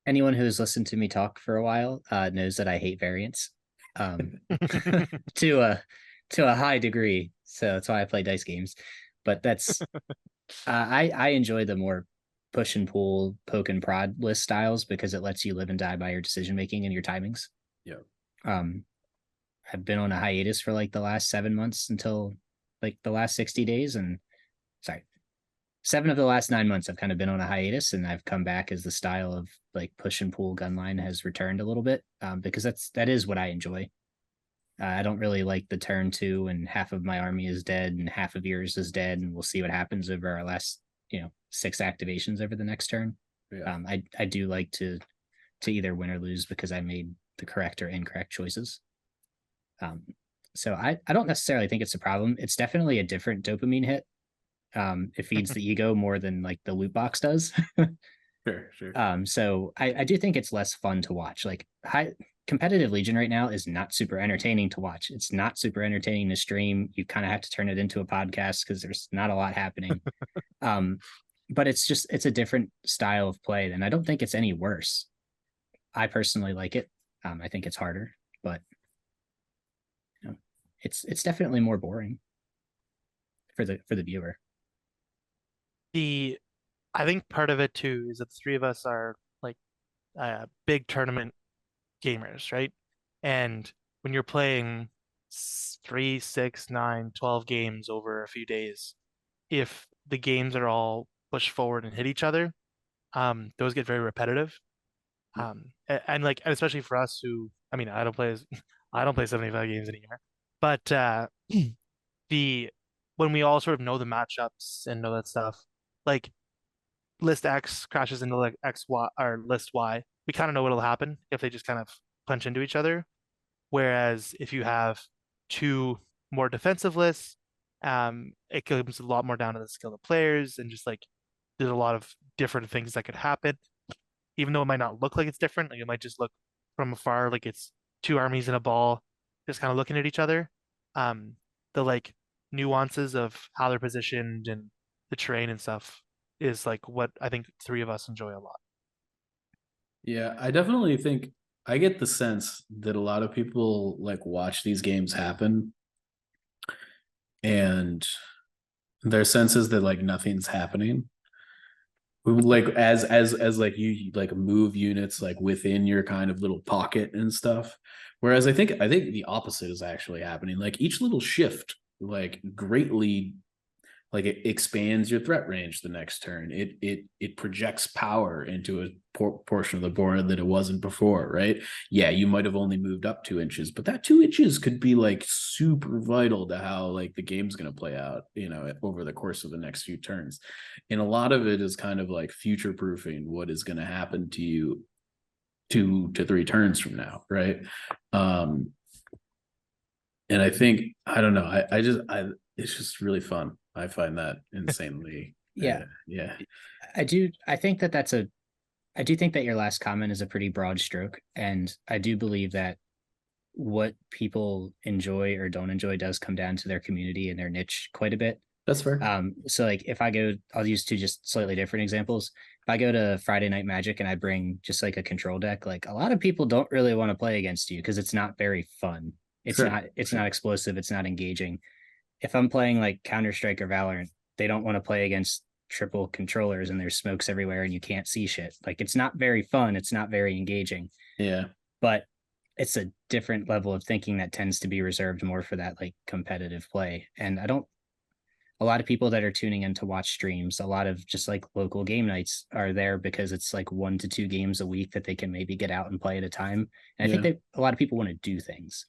Anyone who has listened to me talk for a while knows that I hate variants to a high degree. So that's why I play dice games. But that's I enjoy the more push and pull, poke and prod list styles because it lets you live and die by your decision making and your timings. Yeah. I've been on a hiatus for like the last 7 months until like the last 60 days, and sorry, 7 of the last 9 months I've kind of been on a hiatus, and I've come back as the style of like push and pull gunline has returned a little bit because that is what I enjoy. I don't really like the turn 2 and half of my army is dead and half of yours is dead, and we'll see what happens over our last 6 activations over the next turn. Yeah. I do like to either win or lose because I made the correct or incorrect choices. So I don't necessarily think it's a problem. It's definitely a different dopamine hit. It feeds the ego more than like the loot box does. Sure. So I do think it's less fun to watch. Like competitive Legion right now is not super entertaining to watch. It's not super entertaining to stream. You kind of have to turn it into a podcast because there's not a lot happening. But it's a different style of play, and I don't think it's any worse. I personally like it. I think it's harder, but it's definitely more boring for the viewer. I think part of it too is that the three of us are like big tournament gamers, right? And when you're playing 3, 6, 9, 12 games over a few days, if the games are all pushed forward and hit each other, those get very repetitive. And like, and especially for us who, I mean, I don't play 75 games in a year, but when we all sort of know the matchups and know that stuff, like list X crashes into like X Y or list Y, we kind of know what'll happen if they just kind of punch into each other. Whereas if you have 2 more defensive lists, it comes a lot more down to the skill of players and just like there's a lot of different things that could happen. Even though it might not look like it's different, like it might just look from afar like it's 2 armies in a ball, just kind of looking at each other. The like nuances of how they're positioned and the terrain and stuff is like what I think 3 of us enjoy a lot. Yeah, I definitely think I get the sense that a lot of people like watch these games happen and their sense is that like nothing's happening. Like as like you like move units like within your kind of little pocket and stuff. Whereas I think the opposite is actually happening. Like each little shift like greatly, like it expands your threat range the next turn. It projects power into a portion of the board that it wasn't before, right? Yeah, you might have only moved up 2 inches, but that 2 inches could be like super vital to how like the game's going to play out, over the course of the next few turns. And a lot of it is kind of like future proofing what is going to happen to you 2 to 3 turns from now, right? And I think, I don't know, it's just really fun. I find that insanely. Yeah. Yeah. I do. I think that I do think that your last comment is a pretty broad stroke. And I do believe that what people enjoy or don't enjoy does come down to their community and their niche quite a bit. That's fair. So like if I go, I'll use two just slightly different examples. If I go to Friday Night Magic and I bring just like a control deck, like a lot of people don't really want to play against you because it's not very fun. It's not explosive. It's not engaging. If I'm playing like Counter-Strike or Valorant, they don't want to play against triple controllers and there's smokes everywhere and you can't see shit. Like it's not very fun. It's not very engaging. Yeah. But it's a different level of thinking that tends to be reserved more for that like competitive play. And a lot of people that are tuning in to watch streams, a lot of just like local game nights are there because it's like 1 to 2 games a week that they can maybe get out and play at a time. And I think that a lot of people want to do things.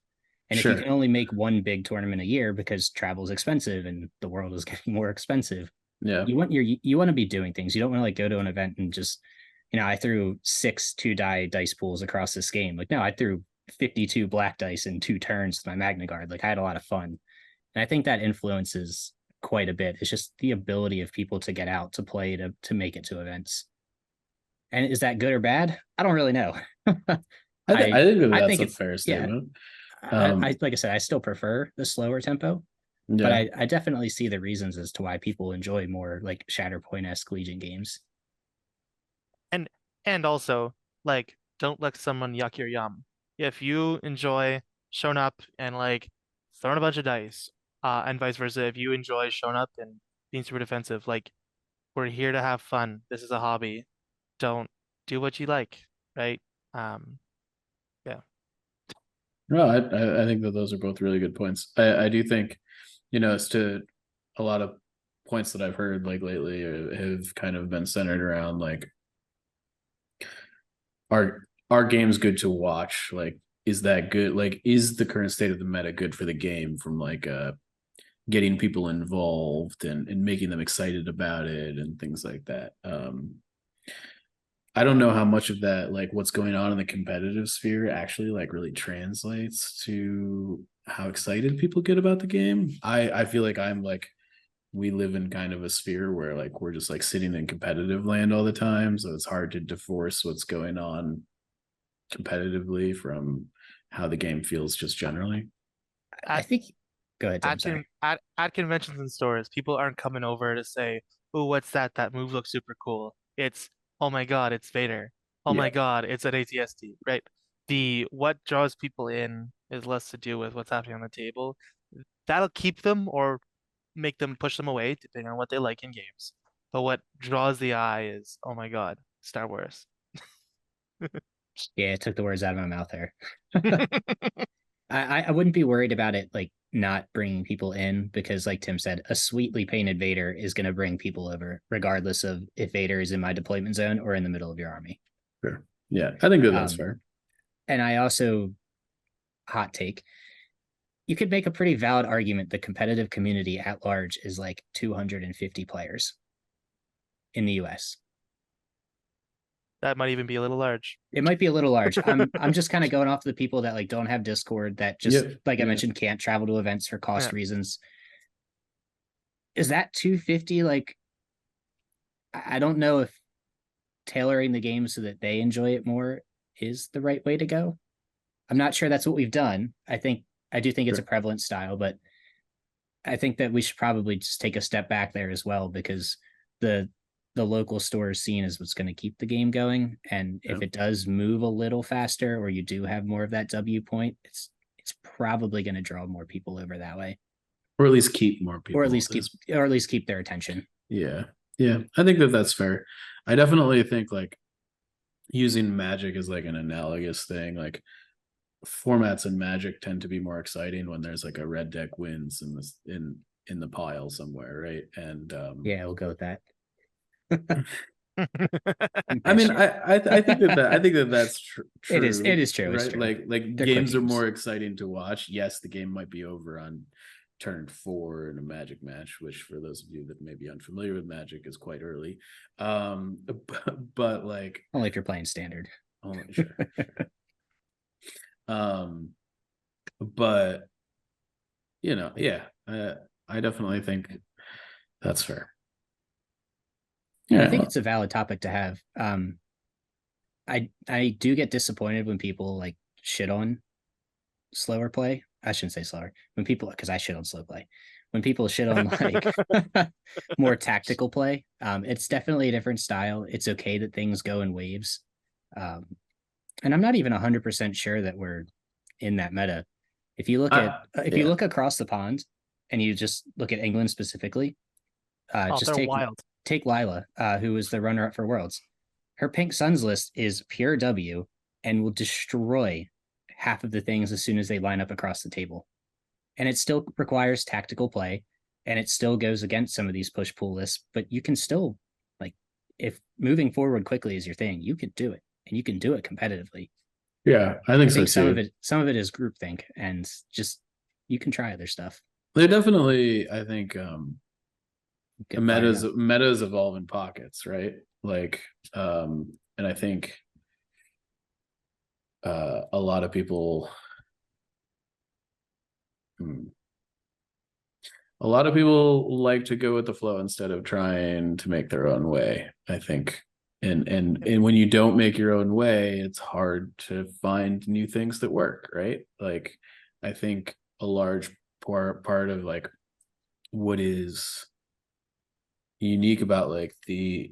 And if you can only make one big tournament a year because travel is expensive and the world is getting more expensive, you want to be doing things. You don't want to like go to an event and just, I threw 6 2-die dice pools across this game. Like, no, I threw 52 black dice in 2 turns with my Magna Guard. Like I had a lot of fun. And I think that influences quite a bit. It's just the ability of people to get out to play to make it to events. And is that good or bad? I don't really know. I think that's a fair statement. I like I said, I still prefer the slower tempo, but I definitely see the reasons as to why people enjoy more like Shatterpoint-esque Legion games. And also, like, don't let someone yuck your yum. If you enjoy showing up and like throwing a bunch of dice, and vice versa, if you enjoy showing up and being super defensive, like we're here to have fun. This is a hobby. Don't do what you like, right? Yeah. No, I think that those are both really good points. I do think, as to a lot of points that I've heard like lately have kind of been centered around like, are games good to watch? Like, is that good? Like, is the current state of the meta good for the game from like getting people involved and making them excited about it and things like that? I don't know how much of that, like what's going on in the competitive sphere actually like really translates to how excited people get about the game. I feel like we live in kind of a sphere where like we're just like sitting in competitive land all the time. So it's hard to divorce what's going on competitively from how the game feels just generally. I think go ahead, Tim, at conventions and stores, people aren't coming over to say, "Oh, what's that? That move looks super cool." It's, "Oh my God, it's Vader. Oh my God, it's an ATST," right? What draws people in is less to do with what's happening on the table. That'll keep them or make them push them away, depending on what they like in games. But what draws the eye is, "Oh my God, Star Wars." Yeah, it took the words out of my mouth there. I wouldn't be worried about it like not bringing people in because, like Tim said, a sweetly painted Vader is going to bring people over, regardless of if Vader is in my deployment zone or in the middle of your army. Sure. Yeah, I think that's fair. And I also, hot take, you could make a pretty valid argument the competitive community at large is like 250 players in the US. That might even be a little large. It might be a little large. I'm just kind of going off the people that like don't have Discord, that just I mentioned can't travel to events for cost reasons. Is that 250? Like, I don't know if tailoring the game so that they enjoy it more is the right way to go. I'm not sure that's what we've done. I do think it's a prevalent style, but I think that we should probably just take a step back there as well, because the local store scene is what's going to keep the game going. And if it does move a little faster, or you do have more of that W point, it's probably going to draw more people over that way, or at least keep more people, or at least keep their attention. Yeah, I think that's fair. I definitely think like using Magic is like an analogous thing. Like formats in Magic tend to be more exciting when there's like a red deck wins in this in the pile somewhere, right? And Yeah, we'll go with that. I mean, I think that that's It is. true. It is true. It's Right? true. Like They're quick games are games. more exciting to watch. Yes, the game might be over on turn 4 in a Magic match, which for those of you that may be unfamiliar with Magic is quite early. But like Only if you're playing standard. only sure. But yeah, I definitely think that's fair. Yeah, I think it's a valid topic to have. I do get disappointed when people like shit on slower play. I shouldn't say slower. When people, because I shit on slow play. When people shit on like more tactical play, it's definitely a different style. It's okay that things go in waves. And I'm not even 100% sure that we're in that meta. If you look at you look across the pond and you just look at England specifically, just take Lila, who was the runner-up for Worlds. Her Pink Suns list is pure W and will destroy half of the things as soon as they line up across the table. And it still requires tactical play, and it still goes against some of these push-pull lists, but you can still, like, if moving forward quickly is your thing, you could do it, and you can do it competitively. Yeah, I think so some too. Some of it is groupthink, and just you can try other stuff. They definitely, I think, metas evolve in pockets, right? Like, and I think a lot of people like to go with the flow instead of trying to make their own way, I think. And when you don't make your own way, it's hard to find new things that work, right? Like, I think a large part of like what is unique about like the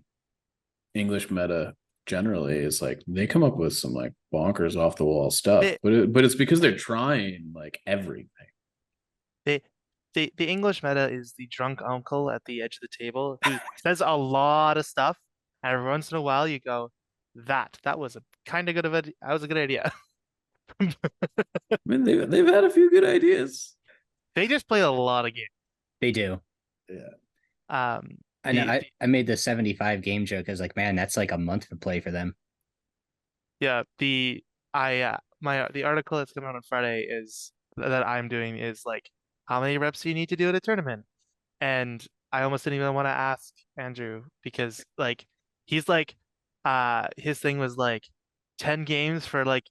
English meta generally is like they come up with some like bonkers off the wall stuff, but it's because they're trying like everything. The English meta is the drunk uncle at the edge of the table who says a lot of stuff, and every once in a while you go, that was a kind of that was a good idea. I mean, they've had a few good ideas. They just play a lot of games. They do. Yeah. I know. I made the 75 game joke. I was like, man, that's like a month of play for them. Yeah. The article that's coming out on Friday is that I'm doing is like, how many reps do you need to do at a tournament? And I almost didn't even want to ask Andrew because like he's like his thing was like 10 games for like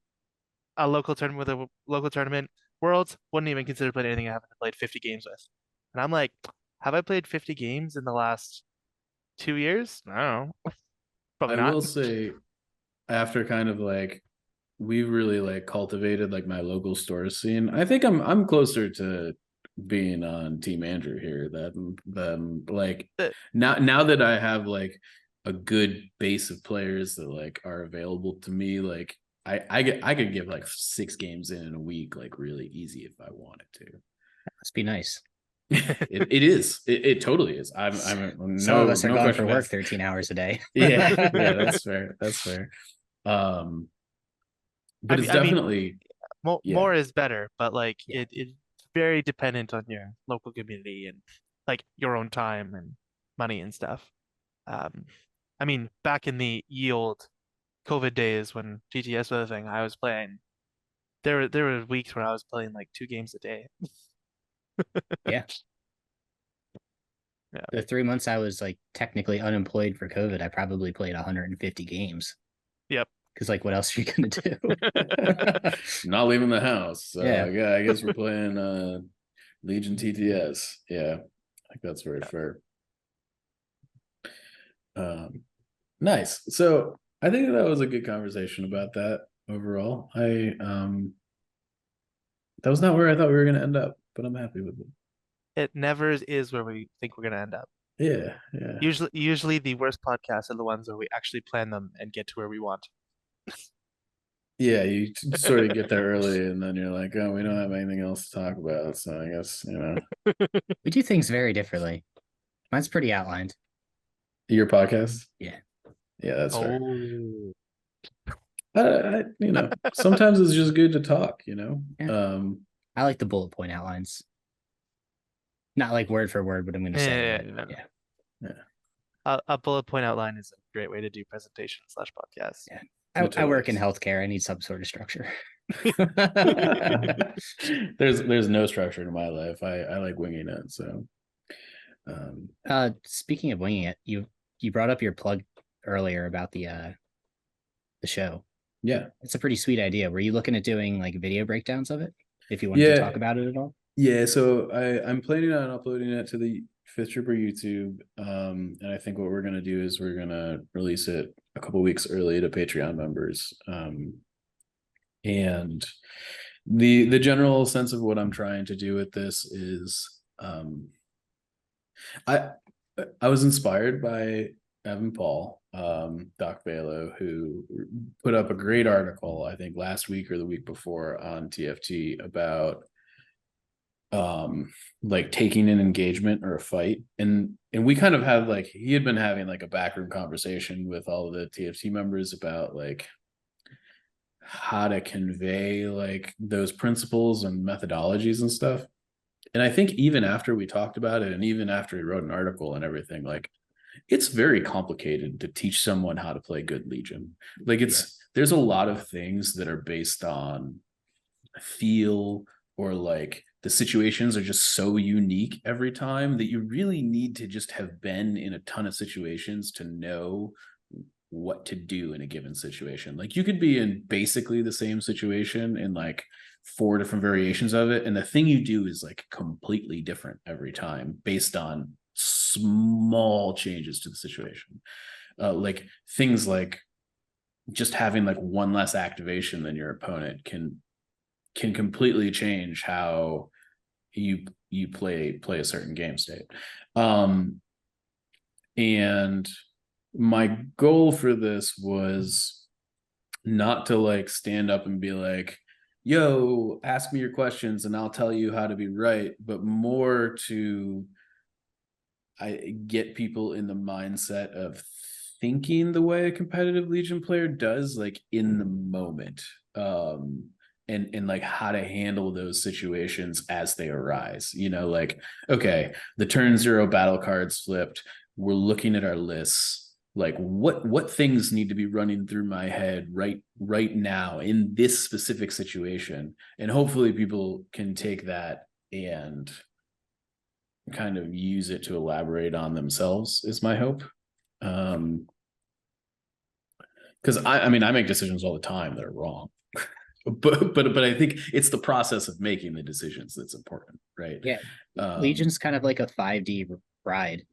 a local tournament with a local tournament. Worlds wouldn't even consider playing anything I haven't played 50 games with. And I'm like, have I played 50 games in the last 2 years? I don't know. Probably not. I will say, after kind of like we've really like cultivated like my local store scene, I think I'm closer to being on Team Andrew here than like now that I have like a good base of players that like are available to me, like I could give like 6 games in a week like really easy if I wanted to. That must be nice. It is. It totally is. I'm some of us are gone for work 13 hours a day. yeah, that's fair. That's fair. But it's definitely more is better, but like it's very dependent on your local community and like your own time and money and stuff. I mean, back in the ye old COVID days when GTS was a thing, I was playing. There were weeks where I was playing like 2 games a day. Yeah. The 3 months I was like technically unemployed for COVID, I probably played 150 games. Yep. Because like, what else are you gonna do? Not leaving the house. So yeah, I guess we're playing Legion TTS. Yeah, I think that's very fair. Nice. So I think that was a good conversation about that overall. That was not where I thought we were going to end up, but I'm happy with it. It never is where we think we're going to end up. Yeah. Usually the worst podcasts are the ones where we actually plan them and get to where we want. Yeah, you sort of get there early and then you're like, oh, we don't have anything else to talk about. So I guess, we do things very differently. Mine's pretty outlined. Your podcast? Yeah. Yeah, that's fair. Sometimes it's just good to talk, Yeah. I like the bullet point outlines. Not like word for word what I'm going to say. Yeah, But no, no. yeah. Yeah. A bullet point outline is a great way to do presentation slash podcast. Yeah. It I totally work in is. healthcare. I need some sort of structure. There's no structure to my life. I like winging it. So Speaking of winging it, you brought up your plug earlier about the show. yeah. It's a pretty sweet idea. Were you looking at doing like video breakdowns of it? If you wanted to talk Yeah. about it at all? Yeah, so I'm planning on uploading it to the Fifth Trooper YouTube. And I think what we're gonna do is we're gonna release it a couple weeks early to Patreon members. And the general sense of what I'm trying to do with this is I I was inspired by Evan Paul, Doc Balo, who put up a great article, I think last week or the week before on TFT about like taking an engagement or a fight. And we kind of had like he had been having like a backroom conversation with all of the TFT members about like how to convey like those principles and methodologies and stuff. And I think even after we talked about it and even after he wrote an article and everything, like it's very complicated to teach someone how to play good Legion. Like there's a lot of things that are based on feel, or like the situations are just so unique every time that you really need to just have been in a ton of situations to know what to do in a given situation. Like you could be in basically the same situation in like 4 different variations of it, and the thing you do is like completely different every time based on small changes to the situation. Like things like just having like one less activation than your opponent can completely change how you play a certain game state. And my goal for this was not to like stand up and be like, yo, ask me your questions and I'll tell you how to be right, but more to get people in the mindset of thinking the way a competitive Legion player does, like in the moment. And like how to handle those situations as they arise. Like, okay, the turn 0 battle cards flipped. We're looking at our lists. Like what things need to be running through my head right now in this specific situation. And hopefully people can take that and kind of use it to elaborate on themselves is my hope. Because I mean I make decisions all the time that are wrong. But I think it's the process of making the decisions that's important, right? Yeah. Legion's kind of like a 5D ride,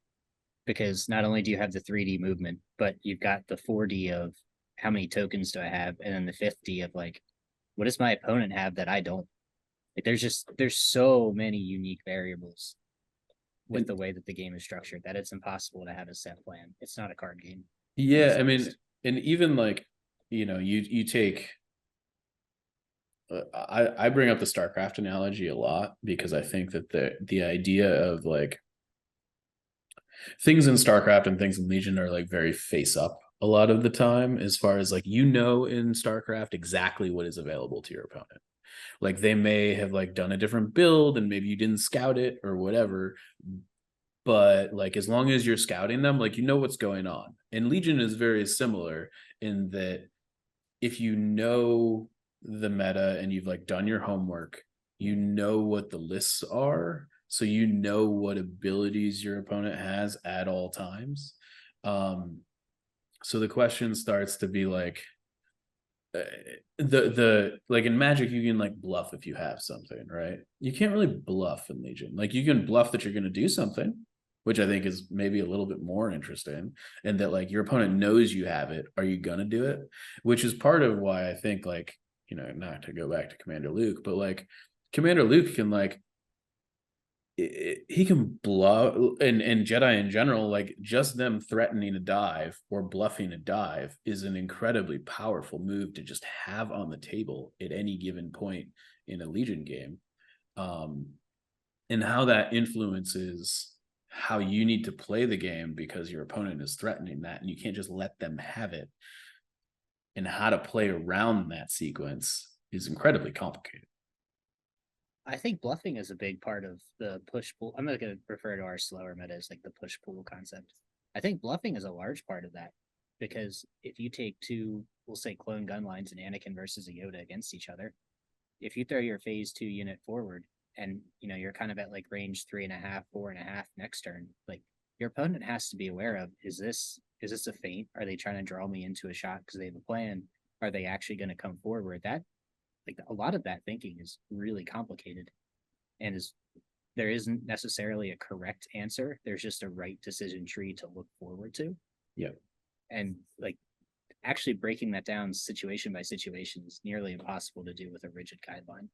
because not only do you have the 3D movement, but you've got the 4D of how many tokens do I have, and then the 5D of like, what does my opponent have that I don't? Like there's so many unique variables with the way that the game is structured that it's impossible to have a set plan. It's not a card game. Yeah, I mean, and even like, you take I bring up the StarCraft analogy a lot because I think that the idea of like things in StarCraft and things in Legion are like very face up a lot of the time, as far as like in StarCraft exactly what is available to your opponent. Like they may have like done a different build and maybe you didn't scout it or whatever, but like as long as you're scouting them, like what's going on. And Legion is very similar in that if you know the meta and you've like done your homework, what the lists are, so what abilities your opponent has at all times. So the question starts to be like, the like in Magic you can like bluff if you have something, right? You can't really bluff in Legion. Like you can bluff that you're going to do something, which I think is maybe a little bit more interesting, and that like your opponent knows you have it. Are you going to do it? Which is part of why I think like, not to go back to Commander Luke, but like Commander Luke can like, he can bluff, and Jedi in general, like just them threatening a dive or bluffing a dive is an incredibly powerful move to just have on the table at any given point in a Legion game. And how that influences how you need to play the game because your opponent is threatening that and you can't just let them have it. and how to play around that sequence is incredibly complicated. I think bluffing is a big part of the push-pull. I'm not going to refer to our slower meta as like the push-pull concept. I think bluffing is a large part of that, because if you take two, we'll say clone gun lines and Anakin versus a Yoda against each other, if you throw your phase 2 unit forward and you're kind of at like range 3.5, 4.5 next turn, like your opponent has to be aware of, is this a feint? Are they trying to draw me into a shot because they have a plan? Are they actually going to come forward? That, like, a lot of that thinking is really complicated, and there isn't necessarily a correct answer. There's just a right decision tree to look forward to. Yeah. And like actually breaking that down situation by situation is nearly impossible to do with a rigid guideline.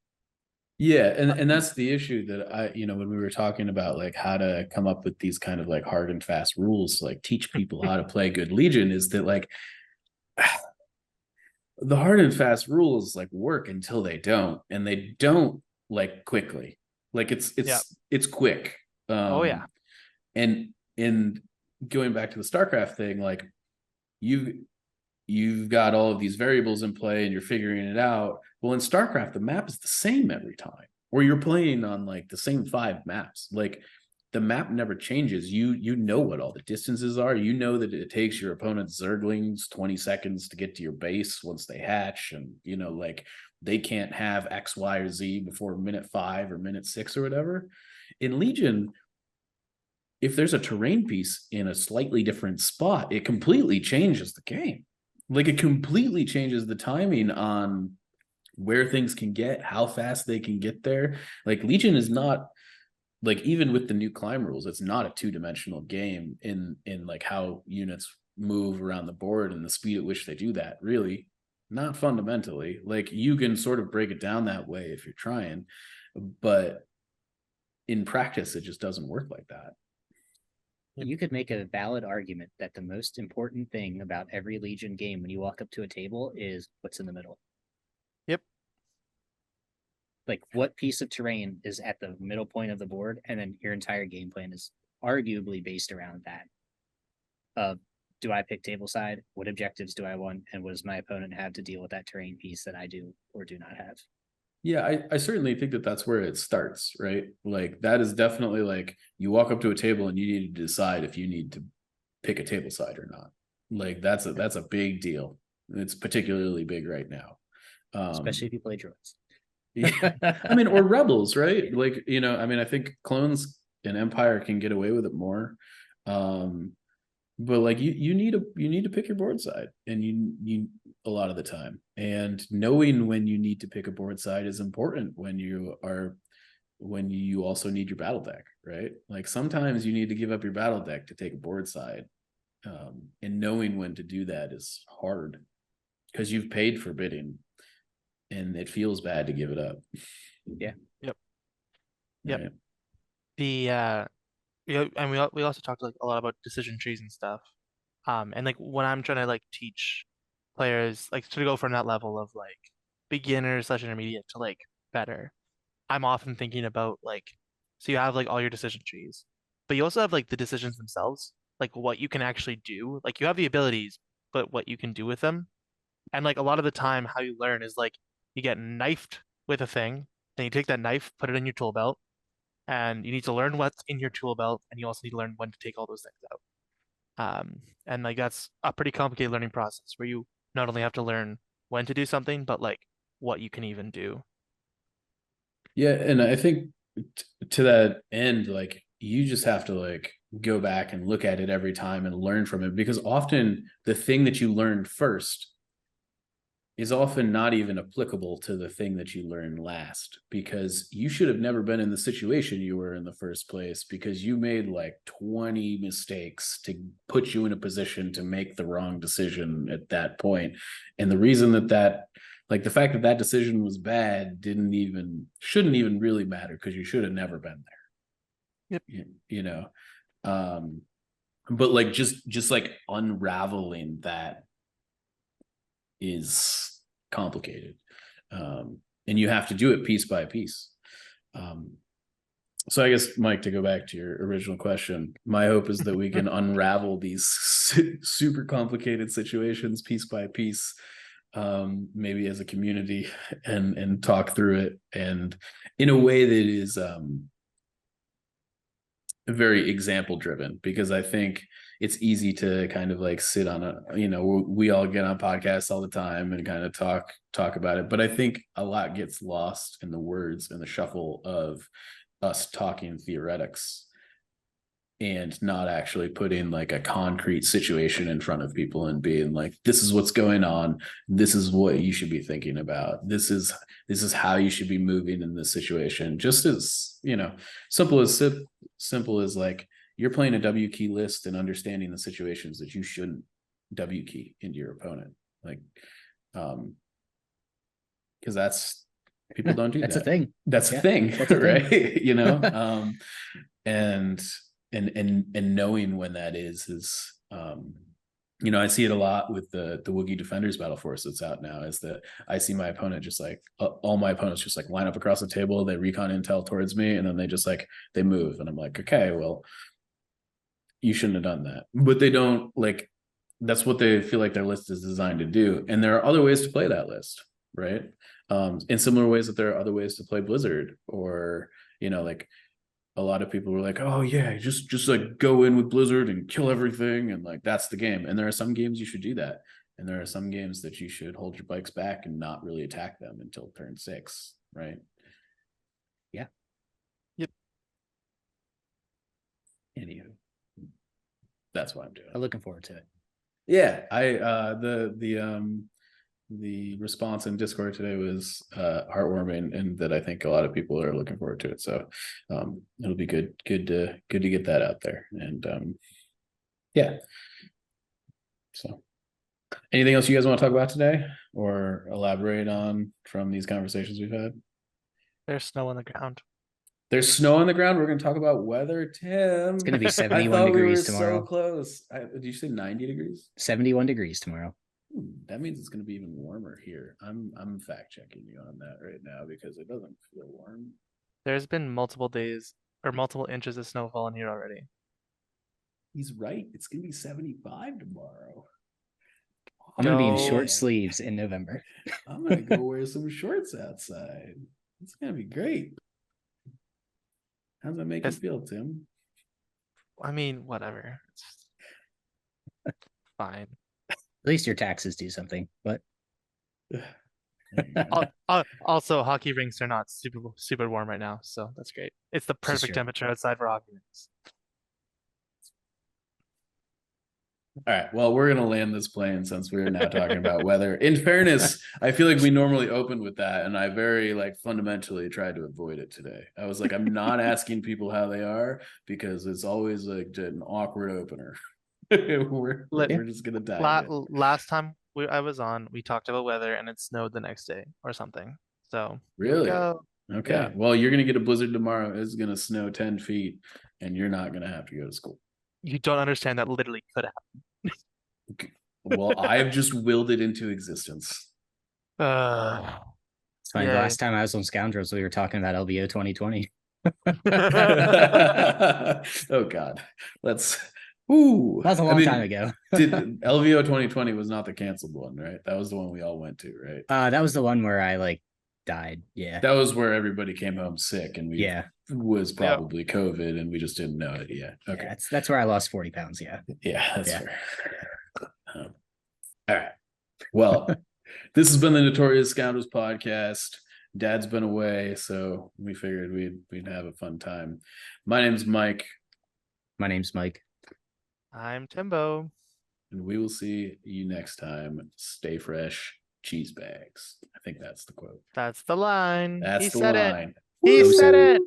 Yeah, and that's the issue that I, when we were talking about like how to come up with these kind of like hard and fast rules, like teach people how to play good Legion, is that like the hard and fast rules like work until they don't, and they don't like quickly. Like it's quick. Oh yeah. And going back to the StarCraft thing, like you've got all of these variables in play and you're figuring it out. Well, in StarCraft, the map is the same every time, or you're playing on like the same 5 maps. Like the map never changes. You know what all the distances are. You know that it takes your opponent's Zerglings 20 seconds to get to your base once they hatch, and like they can't have X, Y, or Z before minute 5 or minute 6 or whatever. In Legion, if there's a terrain piece in a slightly different spot, it completely changes the game. Like it completely changes the timing on where things can get, how fast they can get there. Like Legion is not, like, even with the new climb rules, it's not a 2-dimensional game in like how units move around the board and the speed at which they do that. Really, not fundamentally. Like you can sort of break it down that way if you're trying, but in practice, it just doesn't work like that. You could make a valid argument that the most important thing about every Legion game when you walk up to a table is what's in the middle. Yep. Like what piece of terrain is at the middle point of the board, and then your entire game plan is arguably based around that. Do I pick table side? What objectives do I want? And what does my opponent have to deal with that terrain piece that I do or do not have? Yeah, I certainly think that that's where it starts, right? Like that is definitely like you walk up to a table and you need to decide if you need to pick a table side or not. Like that's a big deal. It's particularly big right now. Especially if you play droids. Yeah. I mean, or rebels, right? Like, I mean, I think clones and Empire can get away with it more. But like you need to pick your board side, and you a lot of the time, and knowing when you need to pick a board side is important when you also need your battle deck, right? Like sometimes you need to give up your battle deck to take a board side, and knowing when to do that is hard because you've paid for bidding and it feels bad to give it up. Yeah. Yep. Right? And we also talked like a lot about decision trees and stuff. And like when I'm trying to like teach players like to go from that level of like beginner / intermediate to like better, I'm often thinking about like, so you have like all your decision trees, but you also have like the decisions themselves, like what you can actually do. Like you have the abilities, but what you can do with them. And like a lot of the time, how you learn is like you get knifed with a thing, then you take that knife, put it in your tool belt, and you need to learn what's in your tool belt, and you also need to learn when to take all those things out. And like that's a pretty complicated learning process where you not only have to learn when to do something, but like what you can even do. Yeah, and I think to that end, like you just have to like go back and look at it every time and learn from it, because often the thing that you learned first is often not even applicable to the thing that you learned last, because you should have never been in the situation you were in the first place because you made like 20 mistakes to put you in a position to make the wrong decision at that point. And the reason that like the fact that decision was bad shouldn't even really matter, because you should have never been there. Yep. But like just like unraveling that is complicated, and you have to do it piece by piece. So I guess, Mike, to go back to your original question, my hope is that we can unravel these super complicated situations piece by piece, maybe as a community, and talk through it, and in a way that is very example driven, because I think it's easy to kind of like sit on we all get on podcasts all the time and kind of talk about it, but I think a lot gets lost in the words and the shuffle of us talking theoretics and not actually putting like a concrete situation in front of people and being like, this is what's going on, this is what you should be thinking about, this is how you should be moving in this situation. Just as simple as like you're playing a W key list and understanding the situations that you shouldn't W key into your opponent, like because that's people don't do that's that. a thing. That's a thing, that's a right thing. And knowing when that is I see it a lot with the Wookiee Defenders Battle Force that's out now, is that I see my opponent just like all my opponents just like line up across the table, they recon intel towards me, and then they just like they move, and I'm like, okay, well, you shouldn't have done that. But they don't, like, that's what they feel like their list is designed to do, and there are other ways to play that list, right? In similar ways that there are other ways to play Blizzard, or like a lot of people were like, oh yeah, just like go in with Blizzard and kill everything, and like that's the game. And there are some games you should do that, and there are some games that you should hold your bikes back and not really attack them until turn 6, right? Yeah. Yep. Anywho, that's what I'm doing. I'm looking forward to it. Yeah, I the response in Discord today was heartwarming, and that I think a lot of people are looking forward to it. So it'll be good to get that out there. And yeah. So anything else you guys want to talk about today or elaborate on from these conversations we've had? There's snow on the ground. There's snow on the ground. We're going to talk about weather, Tim. It's going to be 71 degrees tomorrow. So close. Did you say 90 degrees? 71 degrees tomorrow. That means it's going to be even warmer here. I'm fact checking you on that right now because it doesn't feel warm. There's been multiple days or multiple inches of snowfall in here already. He's right. It's going to be 75 tomorrow. I'm going to be in short sleeves in November. I'm going to go wear some shorts outside. It's going to be great. How's that make you feel, Tim? I mean, whatever. It's fine. At least your taxes do something, but also hockey rinks are not super warm right now, so that's great. It's the perfect temperature outside for hockey rinks. All right, well, we're gonna land this plane since we're now talking about weather. In fairness, I feel like we normally open with that, and I very fundamentally tried to avoid it today. I was like, I'm not asking people how they are because it's always like an awkward opener. we're just gonna dive in. Last time I was on, we talked about weather and it snowed the next day or something. So really, okay. Yeah. Well, you're gonna get a blizzard tomorrow. It's gonna snow 10 feet, and you're not gonna have to go to school. You don't understand that literally could happen. Well, I've just willed it into existence. It's funny. Yeah. The last time I was on Scoundrels, we were talking about LVO 2020. Oh God, that's a long time ago. LVO 2020 was not the canceled one, right? That was the one we all went to, right? That was the one where I died. Yeah. That was where everybody came home sick, and was probably COVID, and we just didn't know it. Yeah. Okay. Yeah, that's where I lost 40 pounds. Yeah. Yeah, that's fair. All right. Well, this has been the Notorious Scoundrels podcast. Dad's been away, so we figured we'd have a fun time. My name's Mike. My name's Mike. I'm Timbo. And we will see you next time. Stay fresh, cheese bags. I think that's the quote. That's the line. That's he the said line. It. He said it.